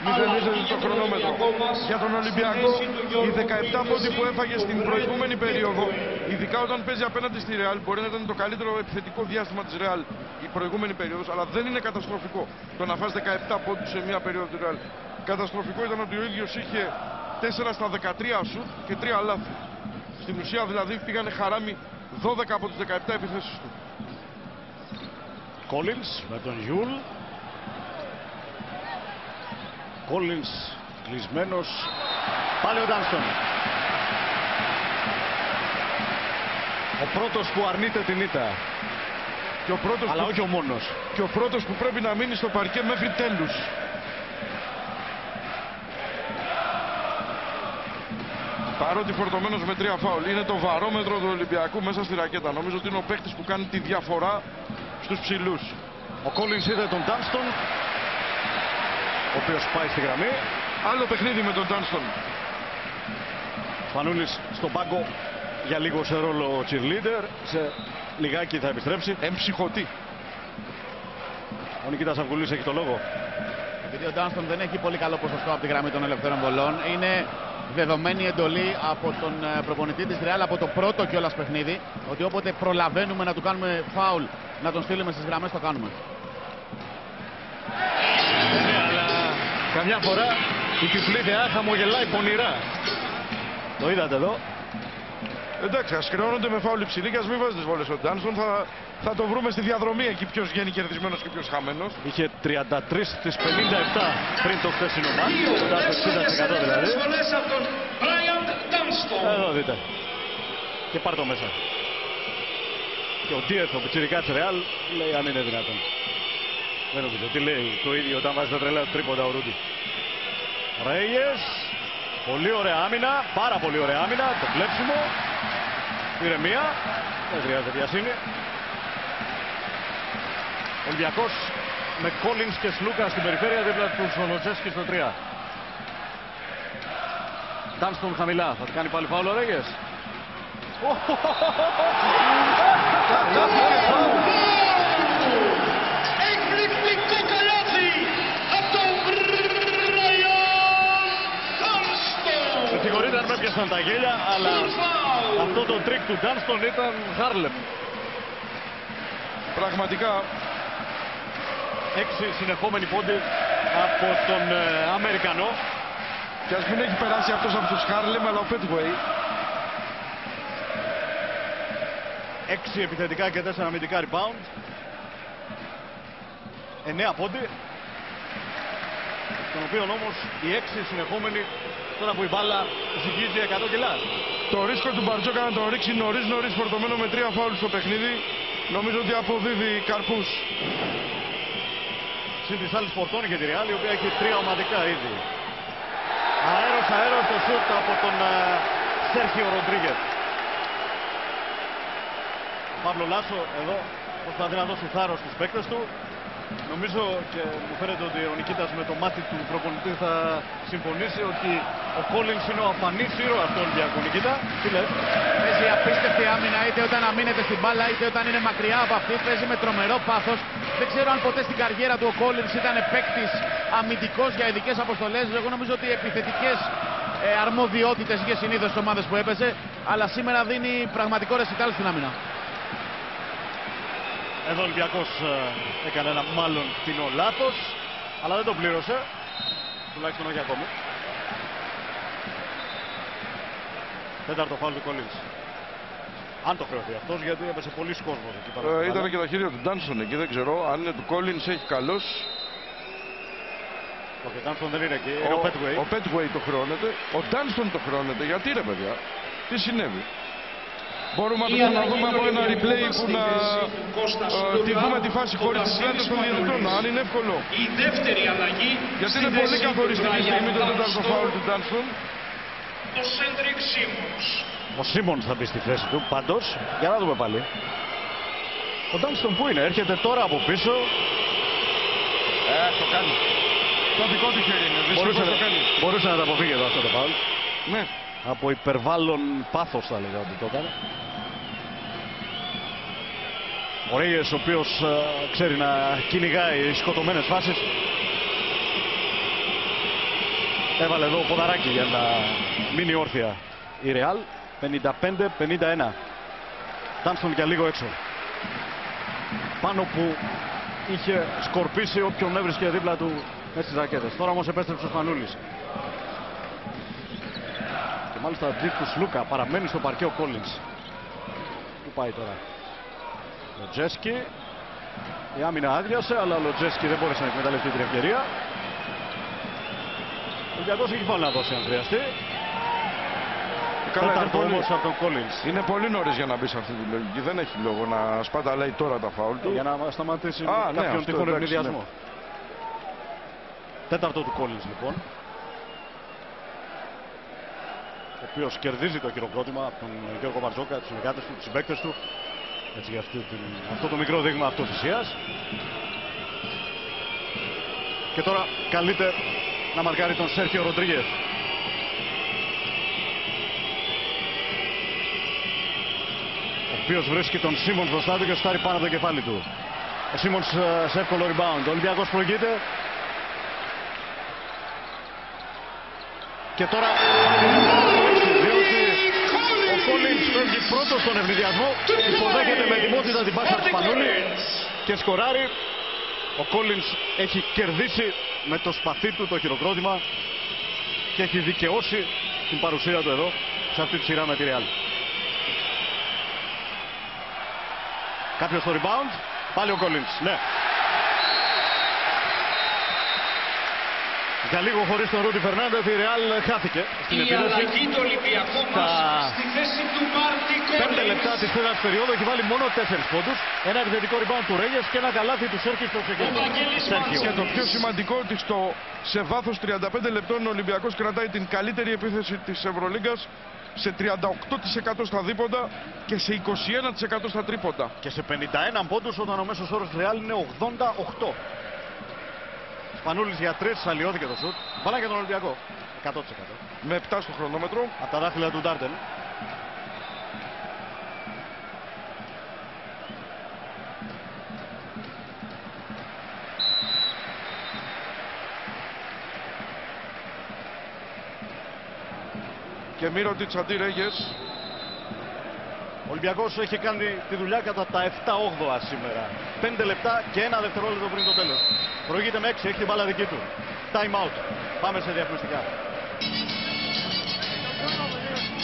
μηδενίζεται το χρονόμετρο. Για τον Ολυμπιακό, οι 17 πόντοι που έφαγε στην προηγούμενη περίοδο, ειδικά όταν παίζει απέναντι στη Ρεάλ, μπορεί να ήταν το καλύτερο επιθετικό διάστημα της Ρεάλ η προηγούμενη περίοδος, αλλά δεν είναι καταστροφικό το να φας 17 πόντους σε μια περίοδο της Ρεάλ. Καταστροφικό ήταν ότι ο ίδιος είχε 4 στα 13 σουτ και 3 λάθη. Στην ουσία δηλαδή πήγανε χαράμι 12 από τις 17 επιθέσεις του. Κόλινς με τον Γιούλ. Κόλινς κλεισμένος Πάλι ο Ντάνστον. Ο πρώτος που αρνείται την ήττα. Και ο πρώτος Αλλά που... όχι ο μόνος. Και ο πρώτος που πρέπει να μείνει στο παρκέ μέχρι τέλους. Παρότι φορτωμένος με 3 φάουλ, είναι το βαρόμετρο του Ολυμπιακού μέσα στη ρακέτα. Νομίζω ότι είναι ο παίκτης που κάνει τη διαφορά στους ψηλούς. Ο Collins είδε τον Dunston, ο οποίος πάει στη γραμμή. Άλλο παιχνίδι με τον Dunston. Σπανούλης στον πάγκο για λίγο σε ρόλο cheerleader. Σε λιγάκι θα επιστρέψει. Εμψυχωτή. Ο Νικήτας Αυγουλής έχει το λόγο. Επειδή ο Ντάνστον δεν έχει πολύ καλό ποσοστό από τη γραμμή των ελευθέρων βολών, είναι δεδομένη εντολή από τον προπονητή της Real από το πρώτο κιόλας παιχνίδι, ότι όποτε προλαβαίνουμε να του κάνουμε φάουλ, να τον στείλουμε στις γραμμές, το κάνουμε. Αλλά καμιά φορά η κυφλίδια χαμογελάει πονηρά. Το είδατε εδώ. Εντάξει, ας χρεώνονται με φάουλ υψηλή και ας μην βάζει τις βόλες ο Ντάνστον. Θα το βρούμε στη διαδρομή εκεί ποιος βγαίνει κερδισμένος και ποιος χαμένος. Είχε 33 στις 57 πριν το χθεσινό μάτς. Κοντά στο 60% δηλαδή. Εδώ δείτε. Και πάρ' το μέσα. Και ο Ντίεθ, ο πιτσιρικάς Ρεάλ, λέει αν είναι δυνατόν. Δεν νομίζω. Τι λέει το ίδιο όταν βάζει τα τρελά τρίποντα ο Ρούντι. Ρέιες. Πολύ ωραία άμυνα. Πάρα πολύ ωραία άμυνα. Το κλέψιμο. Ηρεμία. Δεν χρειάζεται βιασύνη. Ολυμπιακός με Collins και Σλούκα στην περιφέρεια δίπλα του Ζολοτζέσκι στο 3. Ντάνστον χαμηλά. Θα κάνει πάλι φάουλ ο Ρέγες. Εκπληκτικό καλάθι από τον Μπράιαν Ντάνστον. Με συγχωρείτε αν με έπιασαν τα γέλια, αλλά αυτό το τρίκ του Ντάνστον ήταν Χάρλεμ. Πραγματικά 6 συνεχόμενοι πόντοι από τον Αμερικανό. και ας μην έχει περάσει αυτός από τους Χάρλεμ, αλλά ο Πέτγουεϊ. 6 επιθετικά και 4 αμυντικά rebound. 9 πόντι. Τον οποίο όμως οι 6 συνεχόμενοι τώρα που η μπάλα ζυγίζει 100 κιλά. Το ρίσκο του Μπαρτζόκα να τον ρίξει νωρίς φορτωμένο με 3 φάουλ στο παιχνίδι. Νομίζω ότι αποδίδει καρπούς. Συν της άλλης φορτώνει και τη Real, η οποία έχει 3 ομαδικά ήδη. Αέρος το σούτ από τον Σέρχιο Ροντρίγκεθ. Ο Παύλο Λάσο εδώ προσπαθεί να δώσει θάρρος στους παίκτες του. Νομίζω και μου φαίνεται ότι ο Νικήτας με το μάτι του προπονητή θα συμφωνήσει ότι ο Collins είναι ο αφανής ήρωας του Ολυμπιακού. Νικήτα, τι λες? Παίζει απίστευτη άμυνα είτε όταν αμήνεται στην μπάλα είτε όταν είναι μακριά από αυτή. Παίζει με τρομερό πάθος. Δεν ξέρω αν ποτέ στην καριέρα του ο Collins ήταν παίκτης αμυντικός για ειδικές αποστολές. Εγώ νομίζω ότι επιθετικές αρμοδιότητες είχε συνήθως στις ομάδες που έπαιζε. Αλλά σήμερα δίνει πραγματικό ρεσιτάλ στην άμυνα. Εδώ ο Ολυμπιακός έκανε ένα μάλλον φθηνό λάθος, αλλά δεν το πλήρωσε, τουλάχιστον όχι ακόμη. Τέταρτο φάουλ του Collins. Αν το χρεωθεί αυτός, γιατί έπεσε πολλοί κόσμος εκεί πάνω. Ήταν και τα χέρια του Ντάνστον εκεί, δεν ξέρω. Αν είναι του Collins έχει καλός. Όχι, ο Ντάνστον δεν είναι εκεί, είναι ο Πέτγουεϊ. Ο Πέτγουεϊ το χρεώνεται. Ο Ντάνστον το χρεώνεται. Γιατί ρε παιδιά, τι συνέβη? Μπορούμε να δούμε από ένα replay που να τη δούμε τη φάση χωρίς τις λέντες των διαιτητών. Αν είναι εύκολο. Η δεύτερη αλλαγή. Γιατί είναι πολύ καθοριστική στιγμή το τέταρτο φάουλ του Ντάνστον. Το Σέντρικ Σίμονς. Ο Σίμονς θα μπει στη θέση του, πάντως, για να δούμε πάλι. Ο Ντάνστον που είναι, έρχεται τώρα από πίσω. Το κάνει. Το δικό του χέρι είναι. Δυστυχώς το κάνει. Μπορούσε να τα αποφύγει εδώ αυτό το φάουλ. Ναι. Από υπερβάλλον πάθος θα λέγα ότι το έκανε. Ο Ρέιες, ο οποίος ξέρει να κυνηγάει σκοτωμένες φάσεις. Έβαλε εδώ ποδαράκι για να μείνει όρθια η Real. 55-51. Ντάνστον για λίγο έξω. Πάνω που είχε σκορπίσει όποιον έβρισκε δίπλα του μέσα στις ρακέτες. Τώρα όμως επέστρεψε ο Σπανούλης. Και μάλιστα αντί του Σλούκα παραμένει στο παρκέ ο Collins. Πού πάει τώρα? Λοτζέσκι. Η άμυνα άδειασε, αλλά ο Λοτζέσκι δεν μπόρεσε να εκμεταλλευτεί την ευκαιρία. Ο Ολυμπιακός έχει φάουλ να δώσει αν χρειαστεί. καλά, είναι Τέταρτο πολύ, όμως από τον Collins. είναι πολύ νωρίς για να μπει σε αυτή τη λογική. Δεν έχει λόγο να σπαταλάει τώρα τα φάουλ του. Για να σταματήσει Α, ναι, κάποιον αυτό, τυχόν εντάξει, ευνηδιασμό. Τέταρτο του Collins λοιπόν. Ο οποίος κερδίζει το χειροκρότημα από τον Γιώργο Μπαρτζόκα, τους συνεργάτες του, τους συμπαίκτες του. Έτσι για αυτό το μικρό δείγμα αυτοθυσίας. Και τώρα καλείται να μαρκάρει τον Σέρχιο Ροντρίγεθ. Ο οποίος βρίσκει τον Σίμονς μπροστά του και στάρει πάνω από το κεφάλι του. Ο Σίμονς σε εύκολο rebound. Ο Ολυμπιακός προηγείται. Και τώρα διότι ο Collins φεύγει πρώτος στον ευνηδιασμό, υποδέχεται με ετοιμότητα την πάσα του Σπανούλη και σκοράρει. Ο Collins έχει κερδίσει με το σπαθί του το χειροκρότημα και έχει δικαιώσει την παρουσία του εδώ σε αυτή τη σειρά με τη Real. Κάποιος στο rebound, πάλι ο Collins, ναι. Για λίγο χωρίς τον Ρούντι Φερνάντεθ η Real χάθηκε στην Η επίδεση. αλλαγή του Ολυμπιακού μας στη θέση του Μάρτι 5 λεπτά της τέταρτης περίοδου έχει βάλει μόνο 4 πόντους. Ένα επιθετικό rebound του Ρέγες και ένα καλάθι του Σέρχη στο ξεκίνημα. Και το πιο σημαντικό ότι σε βάθος 35 λεπτών ο Ολυμπιακός κρατάει την καλύτερη επίθεση της Ευρωλίγκας σε 38% στα δίποντα και σε 21% στα τρίποντα. Και σε 51 πόντους όταν ο μέσος όρος της Real είναι 88. Σπανούλης για 3, αλλοιώθηκε το σουτ. Βάλα και τον Ολυμπιακό. 100%. Με 7 στο χρονόμετρο. Από τα δάχτυλα του Ντάρντεν. Και Μύρωτιτς αντί Ρέγες. Ο Ολυμπιακός έχει κάνει τη δουλειά κατά τα 7-8 σήμερα. 5 λεπτά και 1 δευτερόλεπτο πριν το τέλος. Προηγείται με 6, έχει την μπάλα δική του. Time out. Πάμε σε διαφημιστικά.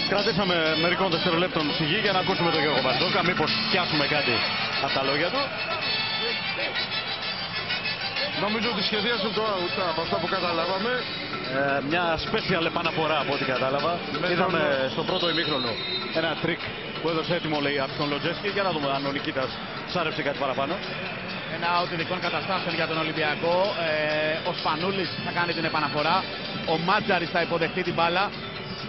Κρατήσαμε μερικών δευτερολέπτων σιγή για να ακούσουμε τον Γιώργο Μπαρτζόκα. Μήπως πιάσουμε κάτι από τα λόγια του. Νομίζω ότι σχεδίασε το out από αυτά που καταλάβαμε. Μια special επαναφορά από ό,τι κατάλαβα. Είδαμε στο πρώτο ημίχρονο ένα τρίκ που έδωσε έτοιμο λέει από τον Λοτζέσκι. Για να δούμε αν ο Νικήτας σάρεψε κάτι παραπάνω. Ένα out ειδικών καταστάσεων για τον Ολυμπιακό. Ο Σπανούλης θα κάνει την επαναφορά. Ο Μάτζαρης θα υποδεχτεί την μπάλα.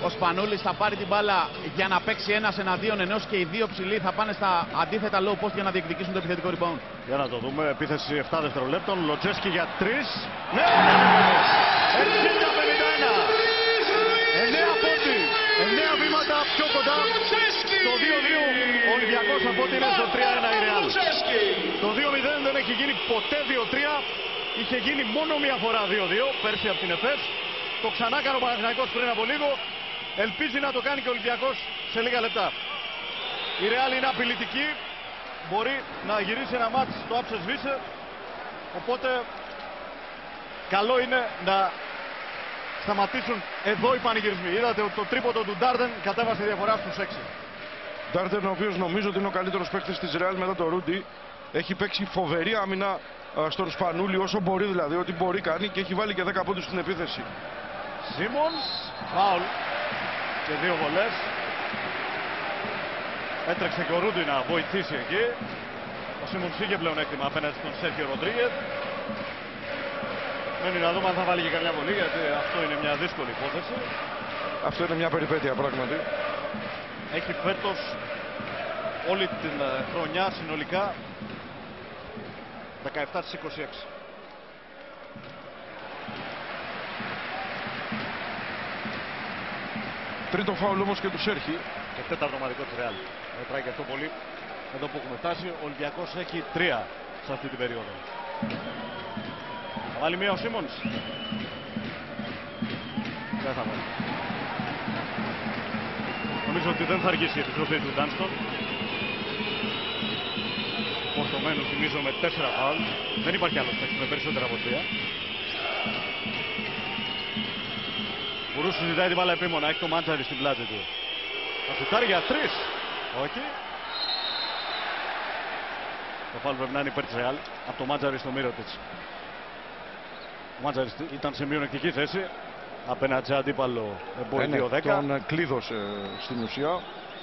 Ο Σπανούλης θα πάρει την μπάλα για να παίξει ένας εναντίον ενός και οι δύο ψηλοί θα πάνε στα αντίθετα low post για να διεκδικήσουν το επιθετικό rebound. Για να το δούμε. Επίθεση 7 δευτερολέπτων. Λοτζέσκι για 3. Ναι! 60-51. 9 πόντι. 9 βήματα πιο κοντά. Στο 2-2 ο Ολυμπιακός από ότι είναι στο 3-1 η Real. Το 2-0 δεν έχει γίνει ποτέ 2-3. Είχε γίνει μόνο μία φορά 2-2 πέρσι από την ΕΦΕΣ. Το ξανά έκανε ο Παναθηναϊκός πριν από λίγο. Ελπίζει να το κάνει και ο Ολυμπιακός σε λίγα λεπτά. Η Real είναι απειλητική. Μπορεί να γυρίσει ένα μάτς, το άψε σβήσε. Οπότε καλό είναι να σταματήσουν εδώ οι πανηγυρισμοί. Είδατε ότι το τρίποντο του Ντάρντεν κατέβασε τη διαφορά στους 6. Ντάρντεν, ο οποίος νομίζω ότι είναι ο καλύτερος παίκτης της Real μετά το Ρούντι. Έχει παίξει φοβερή άμυνα στον Σπανούλη όσο μπορεί, δηλαδή ό,τι μπορεί κάνει, και έχει βάλει και 10 πόντους στην επίθεση. Σίμονς, φάουλ και 2 βολές. Έτρεξε και ο Ρούντι να βοηθήσει εκεί. Ο Σίμονς είχε πλέον έκτημα απέναντι στον Σέρχιο Ροντρίγεθ. Μένει να δούμε αν θα βάλει και καμιά βολή, γιατί αυτό είναι μια δύσκολη υπόθεση. Αυτό είναι μια περιπέτεια πράγματι. Έχει φέτος όλη την χρονιά συνολικά 17 στις 26. Τρίτο φάουλ όμως και του Σέρχη. Και τέταρτο ομαδικό της Real. Μετράει και αυτό πολύ. Εδώ που έχουμε φτάσει, ο Ολυμπιακός έχει 3 σε αυτή την περίοδο. Θα βάλει μία ο Σίμονς. Δεν θα βάλει. Νομίζω ότι δεν θα αργήσει η επιστροφή του Ντάνστον. Πορτομένου θυμίζω με 4 φάουλ. Δεν υπάρχει άλλος παίκτης με περισσότερα από 3. Μπουρούς συζητάει την μπάλα επίμονα, έχει το Μάντζαρη στην πλάτη του. Θα σουτάρει για 3. Όχι. Το φάουλ πρέπει να είναι υπέρ της Real. Από το Μάντζαρη στο Μύρωτιτς. Ο Μάντζαρης ήταν σε μειονεκτική θέση. απέναντι σε αντίπαλο εμπόδιο 10. Τον κλείδωσε στην ουσία.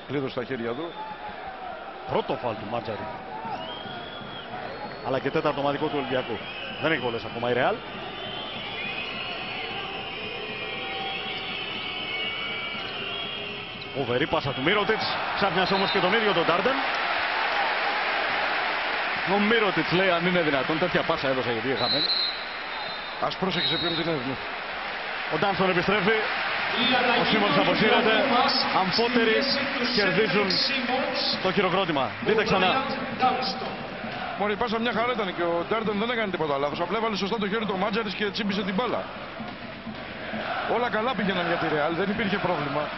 Κλείδωσε τα χέρια του. Πρώτο φάουλ του Μάτζαρη. Αλλά και τέταρτο ομαδικό του Ολυμπιακού. Δεν έχει πολλές ακόμα η Ρεάλ. Φοβερή πάσα του Μίροτιτς. Ξάφνιασε όμως και τον ίδιο τον Ντάρντεν. Ο Μίροτιτς λέει αν είναι δυνατόν. Τέτοια πάσα έδωσε γιατί είχαμε. Ας πρόσεχε σε ποιον την έδινε. Ο Ντάνστον επιστρέφει. Ο Σίμονς αποσύρεται. Αμφότεροι κερδίζουν το χειροκρότημα. Δείτε ξανά. Μωρή, πάσα μια χαρά ήταν και ο Ντάρντεν δεν έκανε τίποτα λάθος. Απλά έβαλε σωστά το χέρι του Μάτζαρης και τσίμπησε την μπάλα. Όλα καλά πήγαιναν για τη Ρεάλ, δεν υπήρχε πρόβλημα.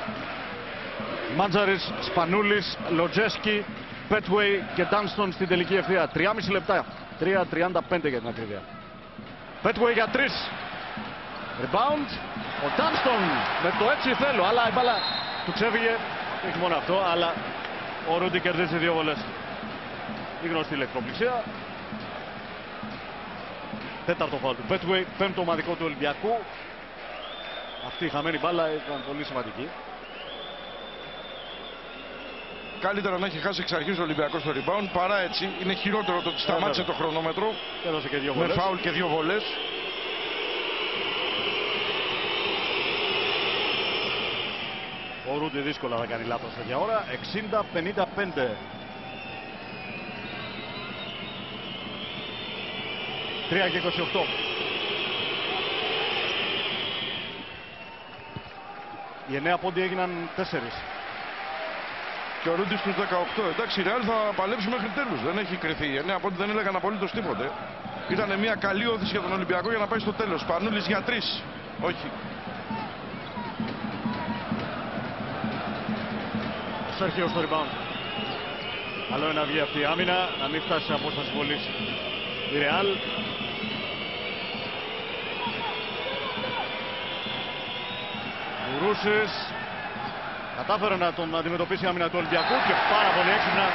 Μάτζαρης, Σπανούλης, Λοτζέσκι, Πέτουεϊ και Ντάνστον στην τελική ευθεία. 3,5 λεπτά. 3:35 για την ακρίβεια. Πέτουεϊ για 3. Rebound. Ο Ντάνστον με το έτσι θέλω. Αλλά η μπάλα του ξέφυγε. Όχι μόνο αυτό, αλλά ο Ρούντι κερδίζει 2 βολές. Η γνωστή ηλεκτροπληξία. Τέταρτο φάουλ του Πέτουεϊ. Πέμπτο ομαδικό του Ολυμπιακού. Αυτή η χαμένη μπάλα ήταν πολύ σημαντική. Καλύτερα να έχει χάσει εξ αρχής ο Ολυμπιακός το rebound παρά έτσι. Είναι χειρότερο το ότι σταμάτησε το χρονόμετρο. Και έδωσε και 2 Με βολές. φάουλ και 2 βολές. Ο Ρούντι δύσκολα θα κάνει λάθος τέτοια ώρα. 60-55. Τρία και 28. Οι 9 πόντοι έγιναν 4. Και ο Ρούντι στους 18. Εντάξει, η Ρεάλ θα παλέψει μέχρι τέλους. Δεν έχει κρυθεί. Οι 9 πόντοι δεν έλεγαν απολύτως τίποτε. Ήταν μια καλή όθηση για τον Ολυμπιακό για να πάει στο τέλος. Σπανούλης για 3. Όχι. Ο Σέρχιο στο rebound. Καλό είναι να βγει αυτή η άμυνα, να μην φτάσει σε απόσταση βολής η Ρεάλ. Μπουρούσης κατάφερε να τον αντιμετωπίσει η άμυνα του Ολυμπιακού και πάρα πολύ έξυπνα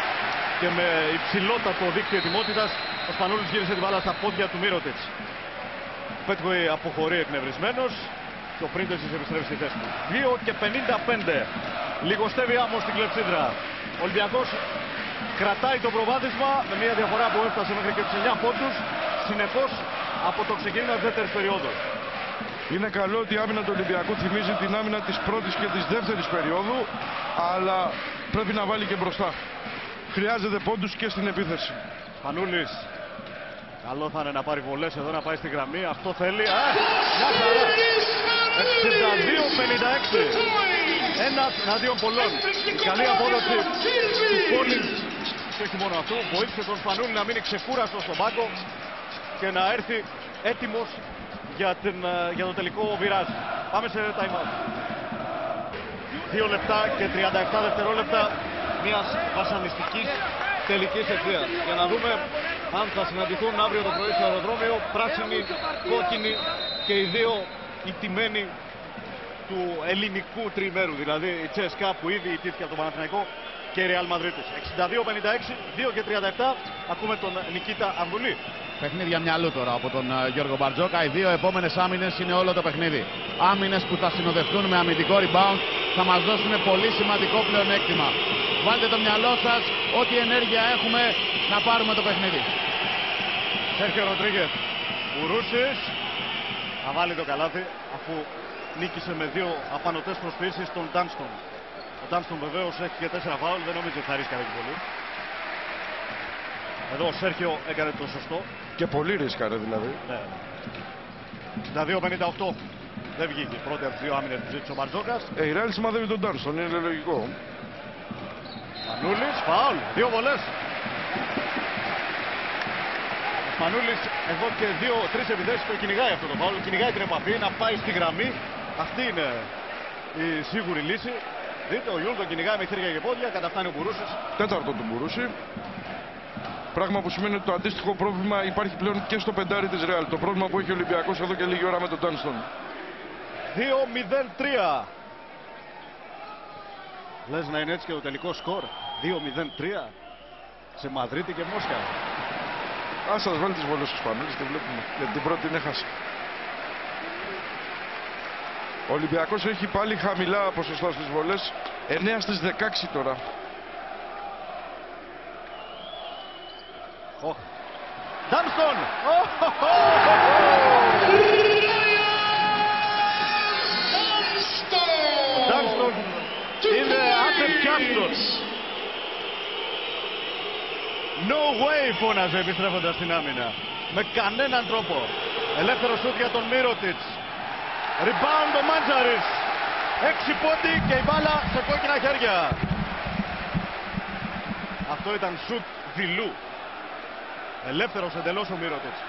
και με υψηλότατο δίκτυο ετοιμότητας ο Σπανούλης γύρισε την μπάλα στα πόδια του Μίροτιτς. Πέτουεϊ αποχωρεί εκνευρισμένος και ο Πρίντεζης επιστρέφει στη θέση του. 2 και 55. Λιγοστεύει άμμος στην κλεψίδρα. Ο Ολυμπιακός κρατάει το προβάδισμα με μια διαφορά που έφτασε μέχρι και τους 9 πόντους. Συνεπώς από το ξεκίνημα της δεύτερης περίοδου. Είναι καλό ότι η άμυνα του Ολυμπιακού θυμίζει την άμυνα της πρώτης και της δεύτερης περίοδου, αλλά πρέπει να βάλει και μπροστά. Χρειάζεται πόντους και στην επίθεση. Σπανούλης. Καλό θα είναι να πάρει βολές εδώ, να πάει στη γραμμή. Αυτό θέλει. Μια χαρά. 62-56. Ένας εναντίον πολλών. Καλή απόδοση του Κόλλινς. Και όχι μόνο αυτό, βοήθησε τον Σπανούλη να μείνει ξεκούραστο στον πάγκο και να έρθει έτοιμος για το τελικό βιράζ. Πάμε σε time out. 2 λεπτά και 37 δευτερόλεπτα μιας βασανιστικής τελικής ευθείας. Για να δούμε αν θα συναντηθούν αύριο το πρωί στο αεροδρόμιο πράσινοι, κόκκινοι και οι δύο ηττημένοι του ελληνικού τριημέρου. Δηλαδή η Τσέσκα που ήδη ηττήθηκε από τον Παναθηναϊκό και η Ρεάλ Μαδρίτης. 62-56, 2 και 37. Ακούμε τον Νικήτα Αυγουλή. Παιχνίδια μυαλού τώρα από τον Γιώργο Μπαρτζόκα. Οι δύο επόμενες άμυνες είναι όλο το παιχνίδι. Άμυνες που θα συνοδευτούν με αμυντικό rebound θα μας δώσουν πολύ σημαντικό πλεονέκτημα. Βάλτε το μυαλό σας, ό,τι ενέργεια έχουμε να πάρουμε το παιχνίδι. Σέρχιο Ροντρίγκεθ. Μπουρούσης θα βάλει το καλάθι αφού νίκησε με 2 απανωτές προσποιήσεις τον Ντάνστον. Ο Ντάνστον βεβαίως έχει και 4 φάουλ, δεν νομίζω ότι θα ρίσκαρε και πολύ. Εδώ ο Σέρχιο έκανε το σωστό. Και πολύ ρίσκαρε δηλαδή. Ναι. 62-58. Δεν βγήκε η πρώτη από τις 2 άμυνες που ζήτησε ο Μπαρτζόκας. Η Ρεάλ σημαδεύει τον Ντάρστον, είναι λογικό. Μανούλης, φάουλ, 2 βολές. Ο Σπανούλης εδώ και 2-3 επιθέσεις το κυνηγάει αυτό το φάουλ. Κυνηγάει την επαφή να πάει στη γραμμή. Αυτή είναι η σίγουρη λύση. Δείτε, ο Γιούλ το κυνηγάει με χέρια και πόδια. Καταφτάνει ο Μπουρούσης. Τέταρτο του Μπουρούση. Πράγμα που σημαίνει ότι το αντίστοιχο πρόβλημα υπάρχει πλέον και στο πεντάρι της Ρεάλ. Το πρόβλημα που έχει ο Ολυμπιακός εδώ και λίγη ώρα με τον Ντάνστον. 2-0-3. Λες να είναι έτσι και το τελικό σκορ. 2-0-3 σε Μαδρίτη και Μόσχα. Ας σας βάλει τις βολές στους Σπανούλης και βλέπουμε. Γιατί την πρώτη την έχασε. Ο Ολυμπιακός έχει πάλι χαμηλά ποσοστά στις βολές, 9 στις 16 τώρα. Ντάνστον! Ντάνστον είναι απεπιάστος. No way, φώναζε επιστρέφοντας στην άμυνα. Με κανέναν τρόπο. Ελεύθερο σούτ για τον Μύρωτιτς. Rebound ο Μάντζαρης. 6 πόντι και η μπάλα σε κόκκινα χέρια. Αυτό ήταν σούτ δειλού. Ελεύθερος εντελώς ο Μύρωτιτς.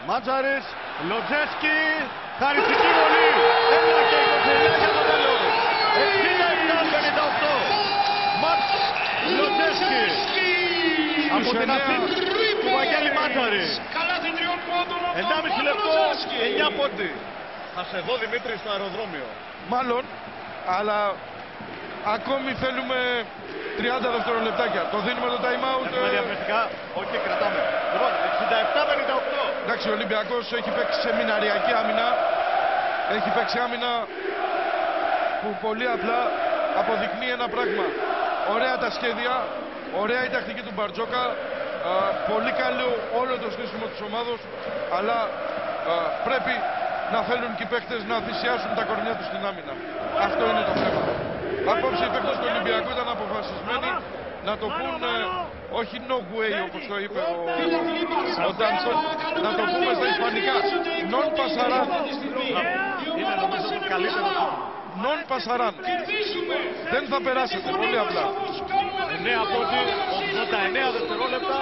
Μάντζαρης, Λοτζέσκι, χαριστική βολή. 1 και 29 για το τέλος. 67-58. Ματς Λοτζέσκι. Από την αυτή του Βαγγέλη Μάντζαρη. 1,5 λεπτό, 9 πόντι. Θα σε δω, Δημήτρη, στο αεροδρόμιο. Μάλλον, αλλά ακόμη θέλουμε 30 δευτερολεπτάκια. Το δίνουμε το time out. Έχουμε διαφορετικά. Όχι, κρατάμε. Λοιπόν, 67-58. Εντάξει, ο Ολυμπιακός έχει παίξει σε μηναριακή άμυνα. Έχει παίξει άμυνα που πολύ απλά αποδεικνύει ένα πράγμα. Ωραία τα σχέδια, ωραία η τακτική του Μπαρτζόκα. Πολύ καλό όλο το στήσιμο της ομάδος. Αλλά πρέπει να θέλουν και οι παίκτες να θυσιάσουν τα κορμιά τους στην άμυνα. Αυτό είναι το θέμα. Απόψε οι παίκτες του Ολυμπιακού ήταν αποφασισμένοι να το πούν όχι no way όπως το είπε ο Ντάνσον, να το πούμε στα ισπανικά. Non pasarán. Είναι νομίζω το καλύτερο. Non pasarán. Δεν θα περάσετε, πολύ απλά. 9 πόντι, 89 δευτερόλεπτα,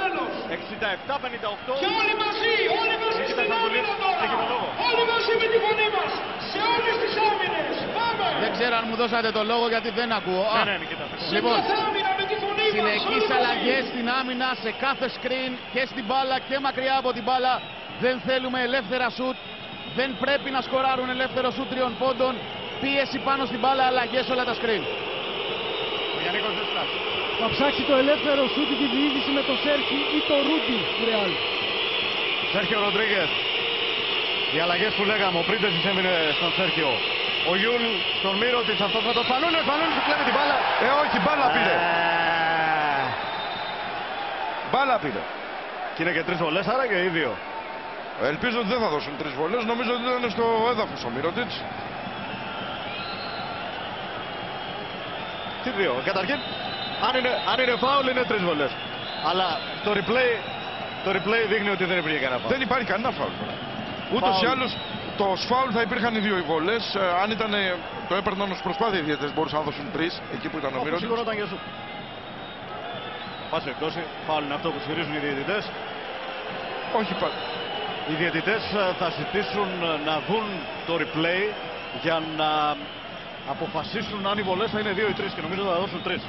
67-58. Και όλοι μαζί, όλοι μαζί στην άμυνα τώρα. Έχει το λόγο. Όλοι μαζί με τη φωνή μας, σε όλες τις άμυνες. Πάμε. Δεν ξέρω αν μου δώσατε το λόγο γιατί δεν ακούω. Ναι, Νικήτα. Λοιπόν, Στην άμυνα με τη φωνή μας. συνεχείς αλλαγές στην άμυνα σε κάθε screen και στην μπάλα και μακριά από την μπάλα. Δεν θέλουμε ελεύθερα σουτ. Δεν πρέπει να σκοράρουν ελεύθερο σουτ 3 πόντων. Πίεση πάνω στην μπάλα, αλλαγές όλα τα screen. Ο Γιάννικος Δέσπλας. Θα ψάξει το ελεύθερο σούτ τη διείσδυση με το Σέρχι ή το Ρούντι του Ρεάλ. Σέρχιο Ροντρίγκες. Οι αλλαγές που λέγαμε, ο Πρίντεζης έμεινε στον Σέρχιο. Ο Γιούλ στον Μύρωτιτς, αυτός με το Σπανούλης, Σπανούλης που κλέβει την μπάλα. Όχι, μπάλα πήρε. Μπάλα πήρε. Και είναι και 3 βολές, άρα και οι 2. Ελπίζω ότι δεν θα δώσουν 3 βολές. Νομίζω ότι ήταν στο έδαφος ο Μύρωτιτς. Τι 2. Καταρχήν, αν είναι φάουλ είναι 3 βολές. Αλλά το replay δείχνει ότι δεν υπήρχε κανένα φάουλ. Δεν υπάρχει κανένα φάουλ. Ούτως ή άλλως το σφάουλ θα υπήρχαν οι 2 οι βολές. Αν ήταν, το έπαιρναν ως προσπάθεια οι διαιτητές, μπορούσαν να δώσουν 3 εκεί που ήταν ο Μύρωτιτς. Σίγουρα ήταν για σου. Πάση περιπτώσει, φάουλ είναι αυτό που σφυρίζουν οι διαιτητές. Όχι πάλι. Οι διαιτητές θα ζητήσουν να δουν το replay για να αποφασίσουν αν οι βολές θα είναι 2 ή 3 και νομίζω θα δώσουν 3.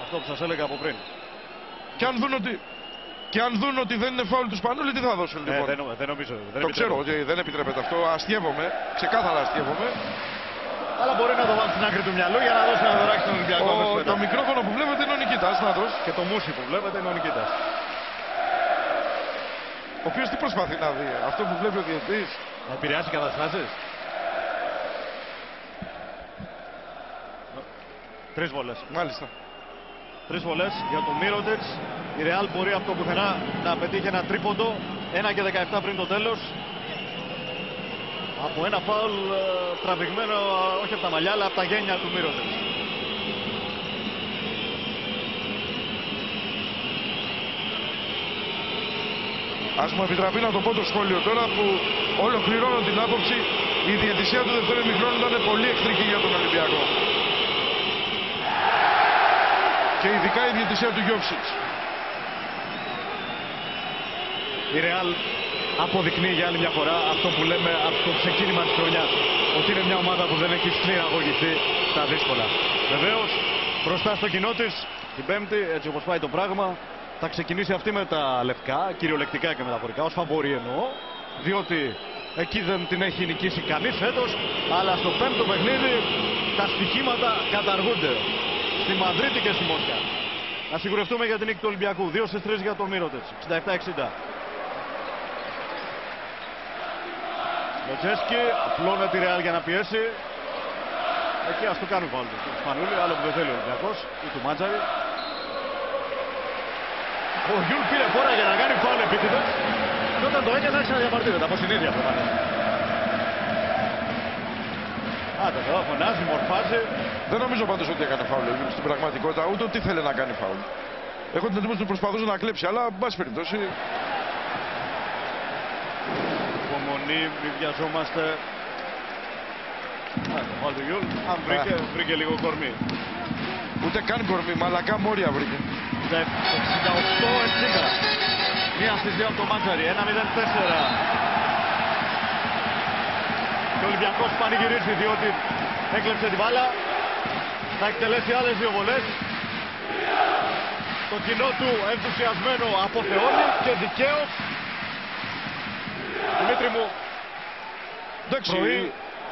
Αυτό που σας έλεγα από πριν. Και αν δουν ότι δεν είναι φάουλ του Σπανούλη, τι θα δώσουν λοιπόν. Δεν νομίζω. Το ξέρω ότι δεν επιτρέπεται αυτό. Αστείευομαι. Ξεκάθαρα αστείευομαι. Αλλά μπορεί να το βάλει στην άκρη του μυαλού για να δώσει ένα δωράκι στον Ολυμπιακό. Το μικρόφωνο που βλέπετε είναι ο Νικήτας. Να δώσει. Και το μουσι που βλέπετε είναι ο Νικήτας. Ο οποίος τι προσπαθεί να δει, αυτό που βλέπει ο διαιτητής. Να επηρεάσει καταστάσεις. 3 βολές. Μάλιστα. 3 βολές για τον Μύρωτιτς. Η Ρεάλ μπορεί από το πουθενά να πετύχει ένα τρίποντο. 1 και 17 πριν το τέλος. Από ένα φάουλ τραβηγμένο όχι από τα μαλλιά αλλά από τα γένια του Μύρωτιτς. Ας μου επιτραπεί να το πω το σχόλιο τώρα που ολοκληρώνω την άποψη. Η διαιτησία του δεύτερου ημιχρόνου ήταν πολύ εχθρική για τον Ολυμπιακό. Και ειδικά η διαιτησία του Γιόβσιτς. Η Ρεάλ αποδεικνύει για άλλη μια φορά αυτό που λέμε από το ξεκίνημα της χρονιάς. Ότι είναι μια ομάδα που δεν έχει σκληραγωγηθεί στα δύσκολα. Βεβαίως μπροστά στο κοινό της την Πέμπτη, έτσι όπως πάει το πράγμα, θα ξεκινήσει αυτή με τα λευκά, κυριολεκτικά και μεταφορικά, ως φαβορί εννοώ. Διότι εκεί δεν την έχει νικήσει κανείς φέτος, αλλά στο 5ο παιχνίδι τα στοιχήματα καταργούνται. Στη Μαδρίτη και στη Μόσχα. Να σιγουρευτούμε για την νίκη του Ολυμπιακού. 2 στις 3 για τον Μύρωτιτς. 67-60. Λοτζέσκι απλώνει τη Ρεάλ για να πιέσει. Εκεί ας το κάνουν φάουλ του Σπανούλη, άλλο που δεν θέλει ο Ολυμπιακός ή του Μάτζαρη. Ο Γιούλ πήρε φόρα για να κάνει φάουλ επίτηδες και όταν το έκανε άρχισε να διαμαρτύρεται από συνήθεια προφανώς. Άντε εδώ, φωνάζει, μορφάζει. Δεν νομίζω πάντως ότι έκανε φάουλ ο Γιούλ στην πραγματικότητα, ούτε ότι ήθελε να κάνει φάουλ. Έχω την εντύπωση ότι προσπαθούσε να κλέψει, αλλά εν πάση περιπτώσει. Υπομονή, μη βιαζόμαστε. Φάουλ του Γιούλ, αν βρήκε λίγο κορμί. Ούτε καν κορμί, μαλακά μόρια βρήκε. 68-60. Μία στις δύο από το Μάτζαρη, 1-0-4. Και ο Ολυμπιακός πανηγυρίζει διότι έκλεψε την μπάλα. Θα εκτελέσει άλλες δύο βολές. Το κοινό του ενθουσιασμένο αποθεώνει και δικαίως. Δημήτρη μου, Εντάξει,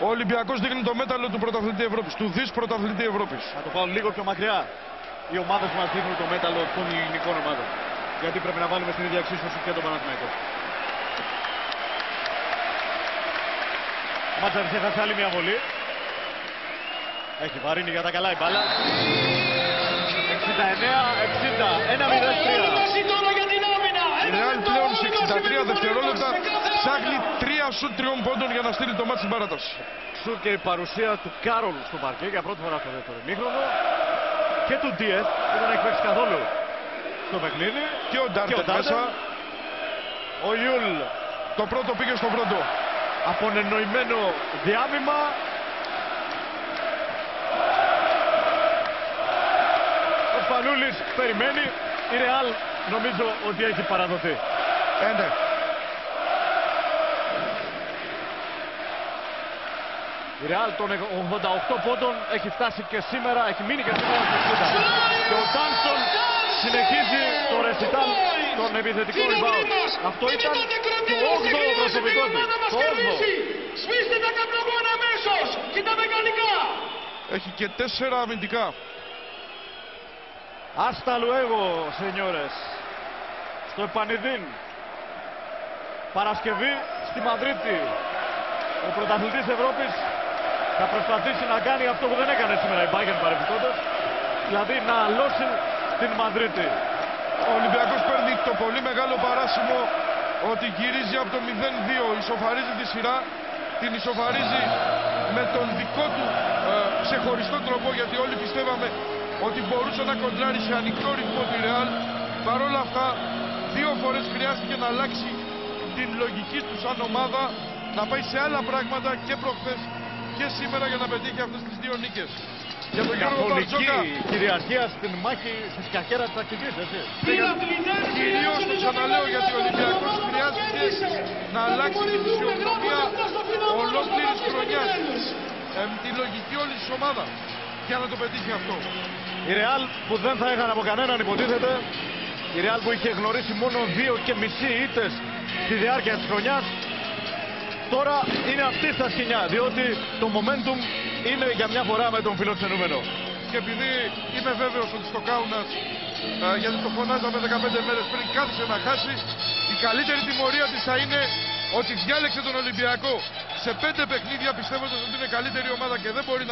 ο Ολυμπιακός δείχνει το μέταλλο του πρωταθλητή Ευρώπης, του δις πρωταθλητή Ευρώπης. θα το πάω λίγο πιο μακριά. Οι ομάδες μας δείχνουν το μέταλλο των ελληνικών ομάδων. Γιατί πρέπει να βάλουμε στην ίδια εξίσωση και τον Παναθηναϊκό. Ο Μάτζαρης έχασε άλλη μια βολή. Έχει βαρύνει για τα καλά η μπάλα. 69-60, 1-0-3. Η Real πλέον σε 63 δευτερόλεπτα ψάχνει 3 σουτ 3 πόντων για να στείλει το μάτι στην παράταση. Σουτ και η παρουσία του Κάρολ στο παρκέ για πρώτη φορά στο δεύτερο ημίχρονο. Και του Ντίεθ που δεν έχει παίξει καθόλου στο παιχνίδι. Και ο Ντάρτερ μέσα. Ο Γιούλ. Το πρώτο πήγε στο πρώτο. Απονενοημένο διάμημα. Ο Σπανούλης περιμένει. Η Ρεάλ νομίζω ότι έχει παραδοθεί. Ναι. Η Ρεάλ των 88 πόντων έχει φτάσει και σήμερα, έχει μείνει και σήμερα στο 60. Και ο Τάνσον συνεχίζει το ρεσιτάλ των επιθετικών rebound. Αυτό ήταν το 8ο προσωπικό του. Το 8ο. Σβήστε τα καπνογόνα αμέσως και τα μεκανικά. Έχει και 4 αμυντικά. Hasta luego, señores. Στο Επανειδήν. Παρασκευή στη Μαδρίτη. Ο πρωταθλητής Ευρώπης θα προσπαθήσει να κάνει αυτό που δεν έκανε σήμερα η Bayern παρεμπιπτόντως. Δηλαδή να αλώσει την Μαδρίτη. Ο Ολυμπιακός παίρνει το πολύ μεγάλο παράσημο ότι γυρίζει από το 0-2, ισοφαρίζει τη σειρά, την ισοφαρίζει με τον δικό του ξεχωριστό τρόπο, γιατί όλοι πιστεύαμε ότι μπορούσε να κοντράρει σε ανοιχτό ρυθμό τη Real. Παρ' όλα αυτά, 2 φορές χρειάστηκε να αλλάξει την λογική του σαν ομάδα, να πάει σε άλλα πράγματα και προχθές και σήμερα για να πετύχει αυτές τις 2 νίκες. Για τον Γιώργο Μπαρτζόκα, κυριαρχία στην μάχη στη σκακέρα της τακτικής, έτσι. κυρίως το ξαναλέω, γιατί ο Ολυμπιακός χρειάστηκε να αλλάξει τη φυσιογνωμία ολόκληρης χρονιάς, τη λογική όλης της ομάδας, για να το πετύχει αυτό. Η Real που δεν θα έχανε από κανέναν υποτίθεται, η Real που είχε γνωρίσει μόνο 2,5 ήττες στη διάρκεια της χρονιάς, τώρα είναι αυτή στα σκηνιά, διότι το momentum είναι για μια φορά με τον φιλοξενούμενο. Και επειδή είμαι βέβαιος ότι στο Κάουνας, γιατί το φωνάζαμε 15 μέρες πριν, κάθισε να χάσει, η καλύτερη τιμωρία της θα είναι ότι διάλεξε τον Ολυμπιακό σε 5 παιχνίδια, πιστεύοντας ότι είναι καλύτερη ομάδα και δεν μπορεί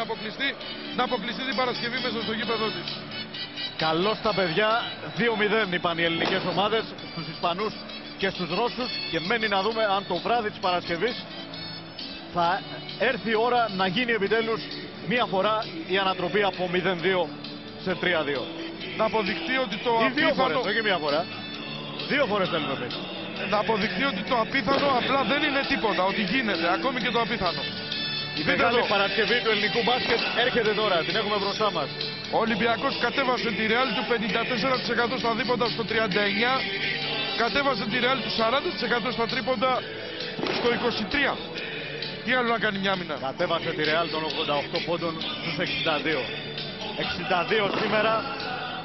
να αποκλειστεί την Παρασκευή μέσα στο γήπεδο της. Καλώς τα παιδιά, 2-0 είπαν οι ελληνικές ομάδες στους Ισπανούς και στους Ρώσους, και μένει να δούμε αν το βράδυ της Παρασκευής θα έρθει η ώρα να γίνει επιτέλους μία φορά η ανατροπή από 0-2 σε 3-2. Να αποδειχτεί ότι το Ή 2 φορές, απίθανο... όχι μία φορά. 2 φορές θέλουμε εμείς. Να αποδειχτεί ότι το απίθανο απλά δεν είναι τίποτα, ότι γίνεται, ακόμη και το απίθανο. Η μεγάλη Παρασκευή του ελληνικού μπάσκετ έρχεται τώρα, την έχουμε μπροστά μας. Ο Ολυμπιακός κατέβασε τη Real του 54% στα δίποντα στο 39%, κατέβασε τη Real του 40% στα τρίποντα στο 23%. Τι άλλο να κάνει μια άμυνα. Κατέβασε τη Real των 88 πόντων στους 62. 62 σήμερα,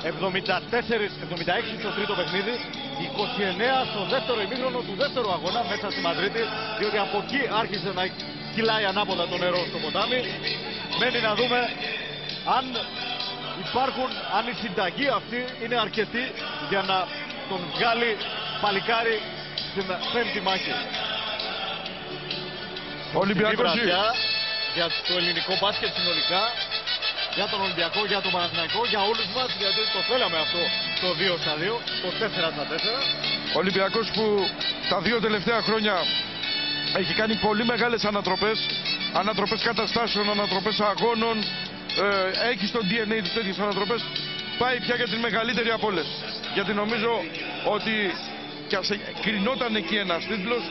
76 στο τρίτο παιχνίδι, 29 στο δεύτερο ημίχρονο του δεύτερου αγώνα μέσα στη Μαδρίτη, διότι από εκεί άρχισε να κυλάει ανάποδα το νερό στο ποτάμι. Μένει να δούμε αν αν η συνταγή αυτή είναι αρκετή για να τον βγάλει παλικάρι στην πέμπτη μάχη. Ο Ολυμπιακός για το ελληνικό μπάσκετ συνολικά, για τον Ολυμπιακό, για τον Παναθηναϊκό, για όλους μας, γιατί το θέλαμε αυτό το 2-2, το 4-4. Ο Ολυμπιακός που τα 2 τελευταία χρόνια έχει κάνει πολύ μεγάλες ανατροπές καταστάσεων, ανατροπές αγώνων, έχει στο DNA του τέτοιες ανατροπές, πάει πια για την μεγαλύτερη από όλες. Γιατί νομίζω ότι κι ας κρινόταν εκεί ένας τίτλος,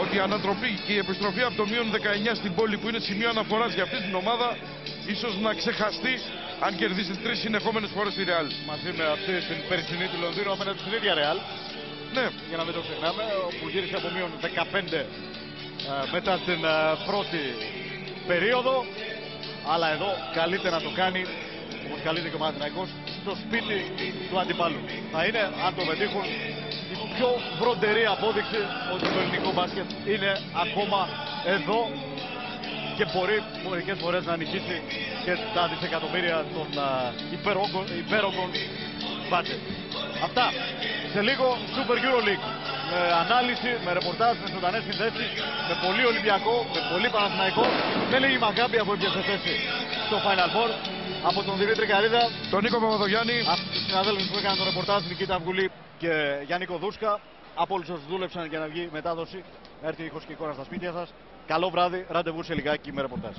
ότι η ανατροπή και η επιστροφή από το μείον 19 στην πόλη, που είναι σημείο αναφοράς για αυτή την ομάδα, ίσως να ξεχαστεί αν κερδίσει 3 συνεχόμενες φορές τη Real. Μαζί με αυτή την περσινή του Λονδίνου απέναντι στην ίδια Real. Ναι, Για να μην το ξεχνάμε, που γύρισε από μείον 15 μετά την πρώτη περίοδο. Αλλά εδώ καλείται να το κάνει, όπως καλείται και ο Παναθηναϊκός, στο σπίτι του αντιπάλου. Θα είναι, αν το πετύχουν, η πιο βροντερή απόδειξη ότι το ελληνικό μπάσκετ είναι ακόμα εδώ και μπορεί μερικές φορές να νικήσει και τα δισεκατομμύρια των υπέρογκων μπάσκετ. Αυτά. Σε λίγο Super EuroLeague. Με ανάλυση, με ρεπορτάζ, με ζωντανές συνδέσεις, με πολύ Ολυμπιακό, με πολύ Παναθηναϊκό. Με λίγη Μακάμπη που έπιασε θέση στο Final Four. Από τον Δημήτρη Καρίδα, τον Νίκο Παπαδογιάννη, από τους συναδέλφους που έκαναν το ρεπορτάζ, Νικήτα Αυγουλή και Γιάννη Κοδούσκα. Από όλους όσους δούλεψαν για να βγει μετάδοση, να έρθει ήχος και εικόνα στα σπίτια σας. Καλό βράδυ, ραντεβού σε λιγάκι με ρεπορτάζ.